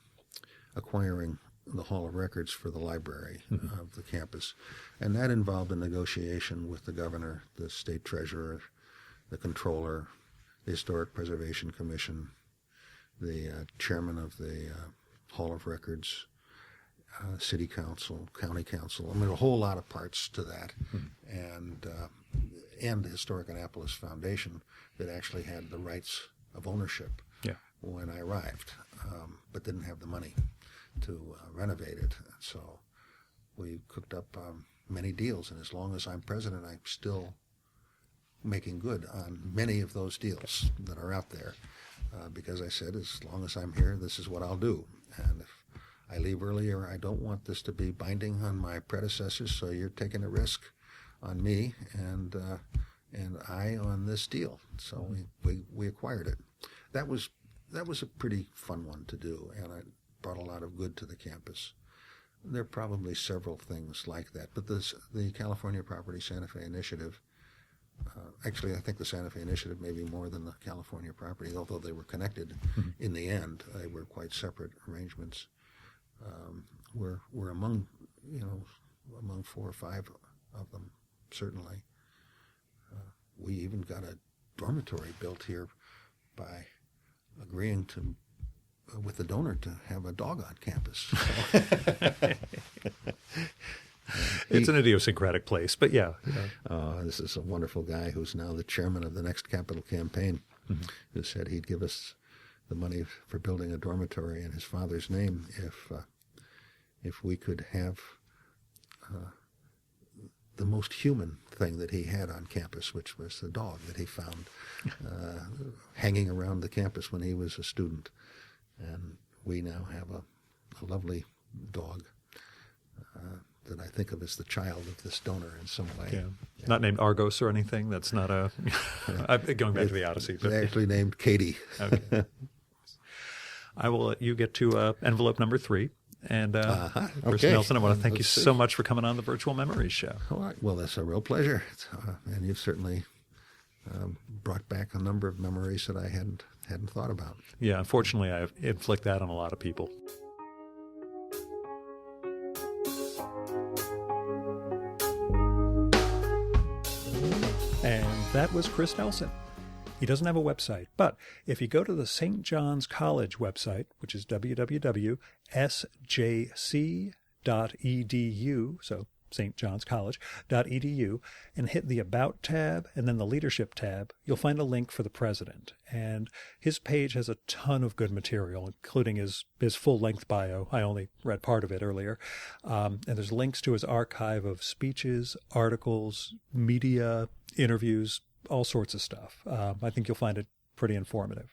acquiring the Hall of Records for the library of the campus. And that involved a negotiation with the governor, the state treasurer, the controller, the Historic Preservation Commission, the chairman of the Hall of Records, city council, county council. I mean, a whole lot of parts to that. And the Historic Annapolis Foundation that actually had the rights of ownership when I arrived, but didn't have the money to renovate it. So we cooked up many deals, and as long as I'm president, I'm still making good on many of those deals that are out there, because I said, as long as I'm here, this is what I'll do. And if I leave earlier, I don't want this to be binding on my predecessors, so you're taking a risk on me and I on this deal. So we acquired it. That was a pretty fun one to do, and it brought a lot of good to the campus. There are probably several things like that, but the California Property Santa Fe Initiative, actually I think the Santa Fe Initiative may be more than the California Property, although they were connected in the end. They were quite separate arrangements. We're among 4 or 5 of them, certainly. We even got a dormitory built here by agreeing to with the donor to have a dog on campus. It's an idiosyncratic place, but yeah. This is a wonderful guy who's now the chairman of the Next Capital Campaign, who said he'd give us the money for building a dormitory in his father's name if we could have the most human thing that he had on campus, which was the dog that he found hanging around the campus when he was a student. And we now have a lovely dog that I think of as the child of this donor in some way. Yeah. Not named Argos or anything. That's not a going back to the Odyssey. But actually named Katie. Okay. I will let you get to envelope number 3. And Chris Nelson, I want to thank you so much for coming on the Virtual Memories Show. All right. Well, that's a real pleasure. And you've certainly brought back a number of memories that I hadn't thought about. Yeah, unfortunately, I inflict that on a lot of people. And that was Chris Nelson. He doesn't have a website, but if you go to the St. John's College website, which is www.sjc.edu, so stjohnscollege.edu, and hit the About tab and then the Leadership tab, you'll find a link for the president. And his page has a ton of good material, including his full-length bio. I only read part of it earlier. And there's links to his archive of speeches, articles, media, interviews, all sorts of stuff. I think you'll find it pretty informative.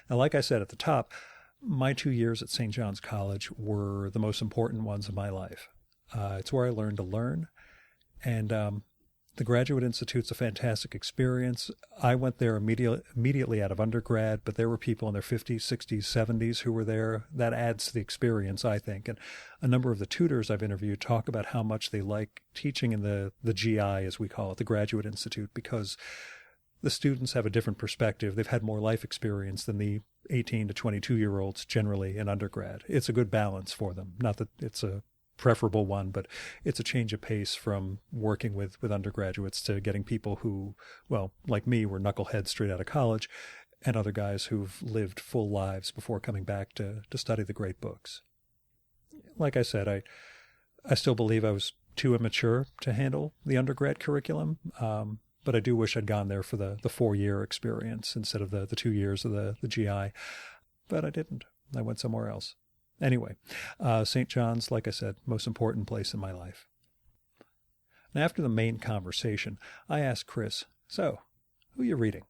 Now, like I said at the top, my 2 years at St. John's College were the most important ones of my life. It's where I learned to learn, and the Graduate Institute's a fantastic experience. I went there immediately out of undergrad, but there were people in their 50s, 60s, 70s who were there. That adds to the experience, I think. And a number of the tutors I've interviewed talk about how much they like teaching in the GI, as we call it, the Graduate Institute, because the students have a different perspective. They've had more life experience than the 18 to 22-year-olds generally in undergrad. It's a good balance for them. Not that it's a preferable one, but it's a change of pace from working with undergraduates to getting people who, well, like me, were knuckleheads straight out of college, and other guys who've lived full lives before coming back to study the great books. Like I said, I still believe I was too immature to handle the undergrad curriculum, but I do wish I'd gone there for the 4-year experience instead of the 2 years of the GI. But I didn't. I went somewhere else. Anyway, St. John's, like I said, most important place in my life. Now, after the main conversation, I asked Chris, so, who are you reading?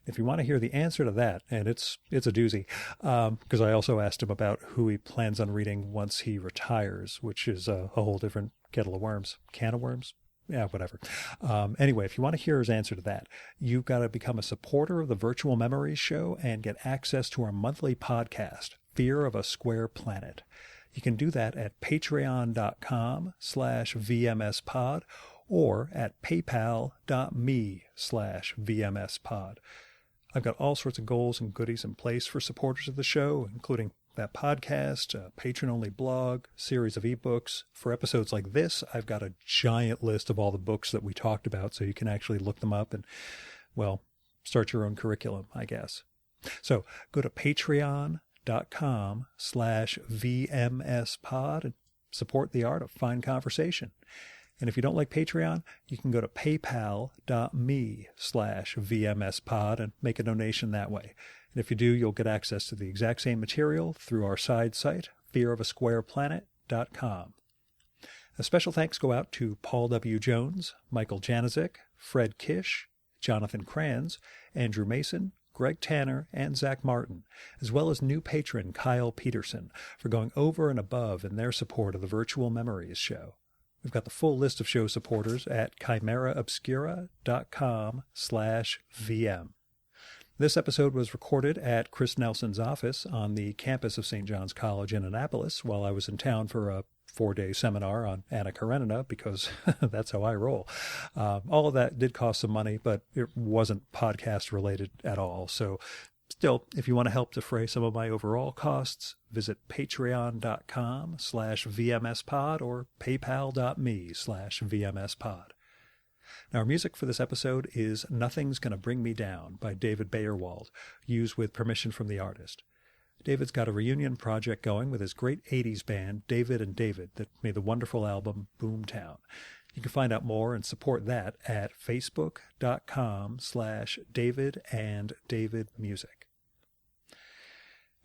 If you want to hear the answer to that, and it's a doozy, because I also asked him about who he plans on reading once he retires, which is a whole different kettle of worms. Can of worms? Yeah, whatever. Anyway, if you want to hear his answer to that, you've got to become a supporter of the Virtual Memories Show and get access to our monthly podcast, Fear of a Square Planet. You can do that at patreon.com/VMSpod or at paypal.me/VMSpod. I've got all sorts of goals and goodies in place for supporters of the show, including that podcast, a patron-only blog, series of ebooks. For episodes like this, I've got a giant list of all the books that we talked about, so you can actually look them up and, well, start your own curriculum, I guess. So go to patreon.com/VMSpod and support the art of fine conversation. And if you don't like Patreon, you can go to paypal.me/VMSpod and make a donation that way. And if you do, you'll get access to the exact same material through our side site, fearofasquareplanet.com. A special thanks go out to Paul W. Jones, Michael Janizik, Fred Kish, Jonathan Kranz, Andrew Mason, Greg Tanner, and Zach Martin, as well as new patron Kyle Peterson for going over and above in their support of the Virtual Memories Show. We've got the full list of show supporters at chimeraobscura.com/VM. This episode was recorded at Chris Nelson's office on the campus of St. John's College in Annapolis while I was in town for a 4-day seminar on Anna Karenina, because that's how I roll. All of that did cost some money, but it wasn't podcast related at all. So still, if you want to help defray some of my overall costs, visit patreon.com/VMSpod or paypal.me/VMSpod. Now, our music for this episode is Nothing's Gonna Bring Me Down by David Bayerwald, used with permission from the artist. David's got a reunion project going with his great 80s band, David and David, that made the wonderful album Boomtown. You can find out more and support that at facebook.com/davidanddavidmusic.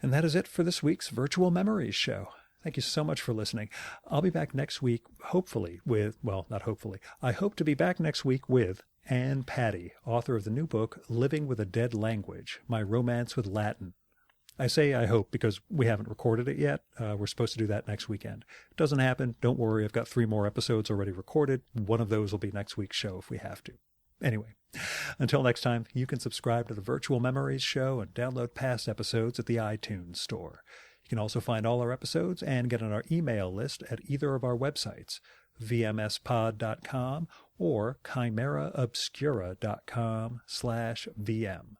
And that is it for this week's Virtual Memories Show. Thank you so much for listening. I'll be back next week, hopefully with, well, not hopefully, I hope to be back next week with Ann Patty, author of the new book, Living with a Dead Language, My Romance with Latin. I say I hope because we haven't recorded it yet. We're supposed to do that next weekend. It doesn't happen. Don't worry. I've got 3 more episodes already recorded. One of those will be next week's show if we have to. Anyway, until next time, you can subscribe to the Virtual Memories Show and download past episodes at the iTunes Store. You can also find all our episodes and get on our email list at either of our websites, vmspod.com or chimeraobscura.com/VM.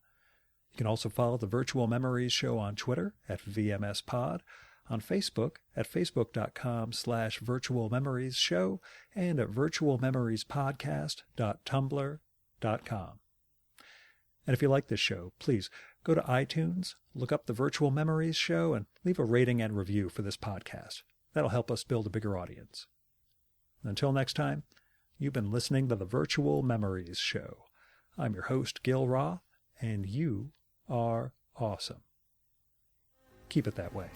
You can also follow the Virtual Memories Show on Twitter at VMSpod, on Facebook at facebook.com/Virtual Memories Show, and at virtualmemoriespodcast.tumblr.com. And if you like this show, please go to iTunes, look up the Virtual Memories Show, and leave a rating and review for this podcast. That'll help us build a bigger audience. Until next time, you've been listening to the Virtual Memories Show. I'm your host, Gil Roth, and you are awesome. Keep it that way.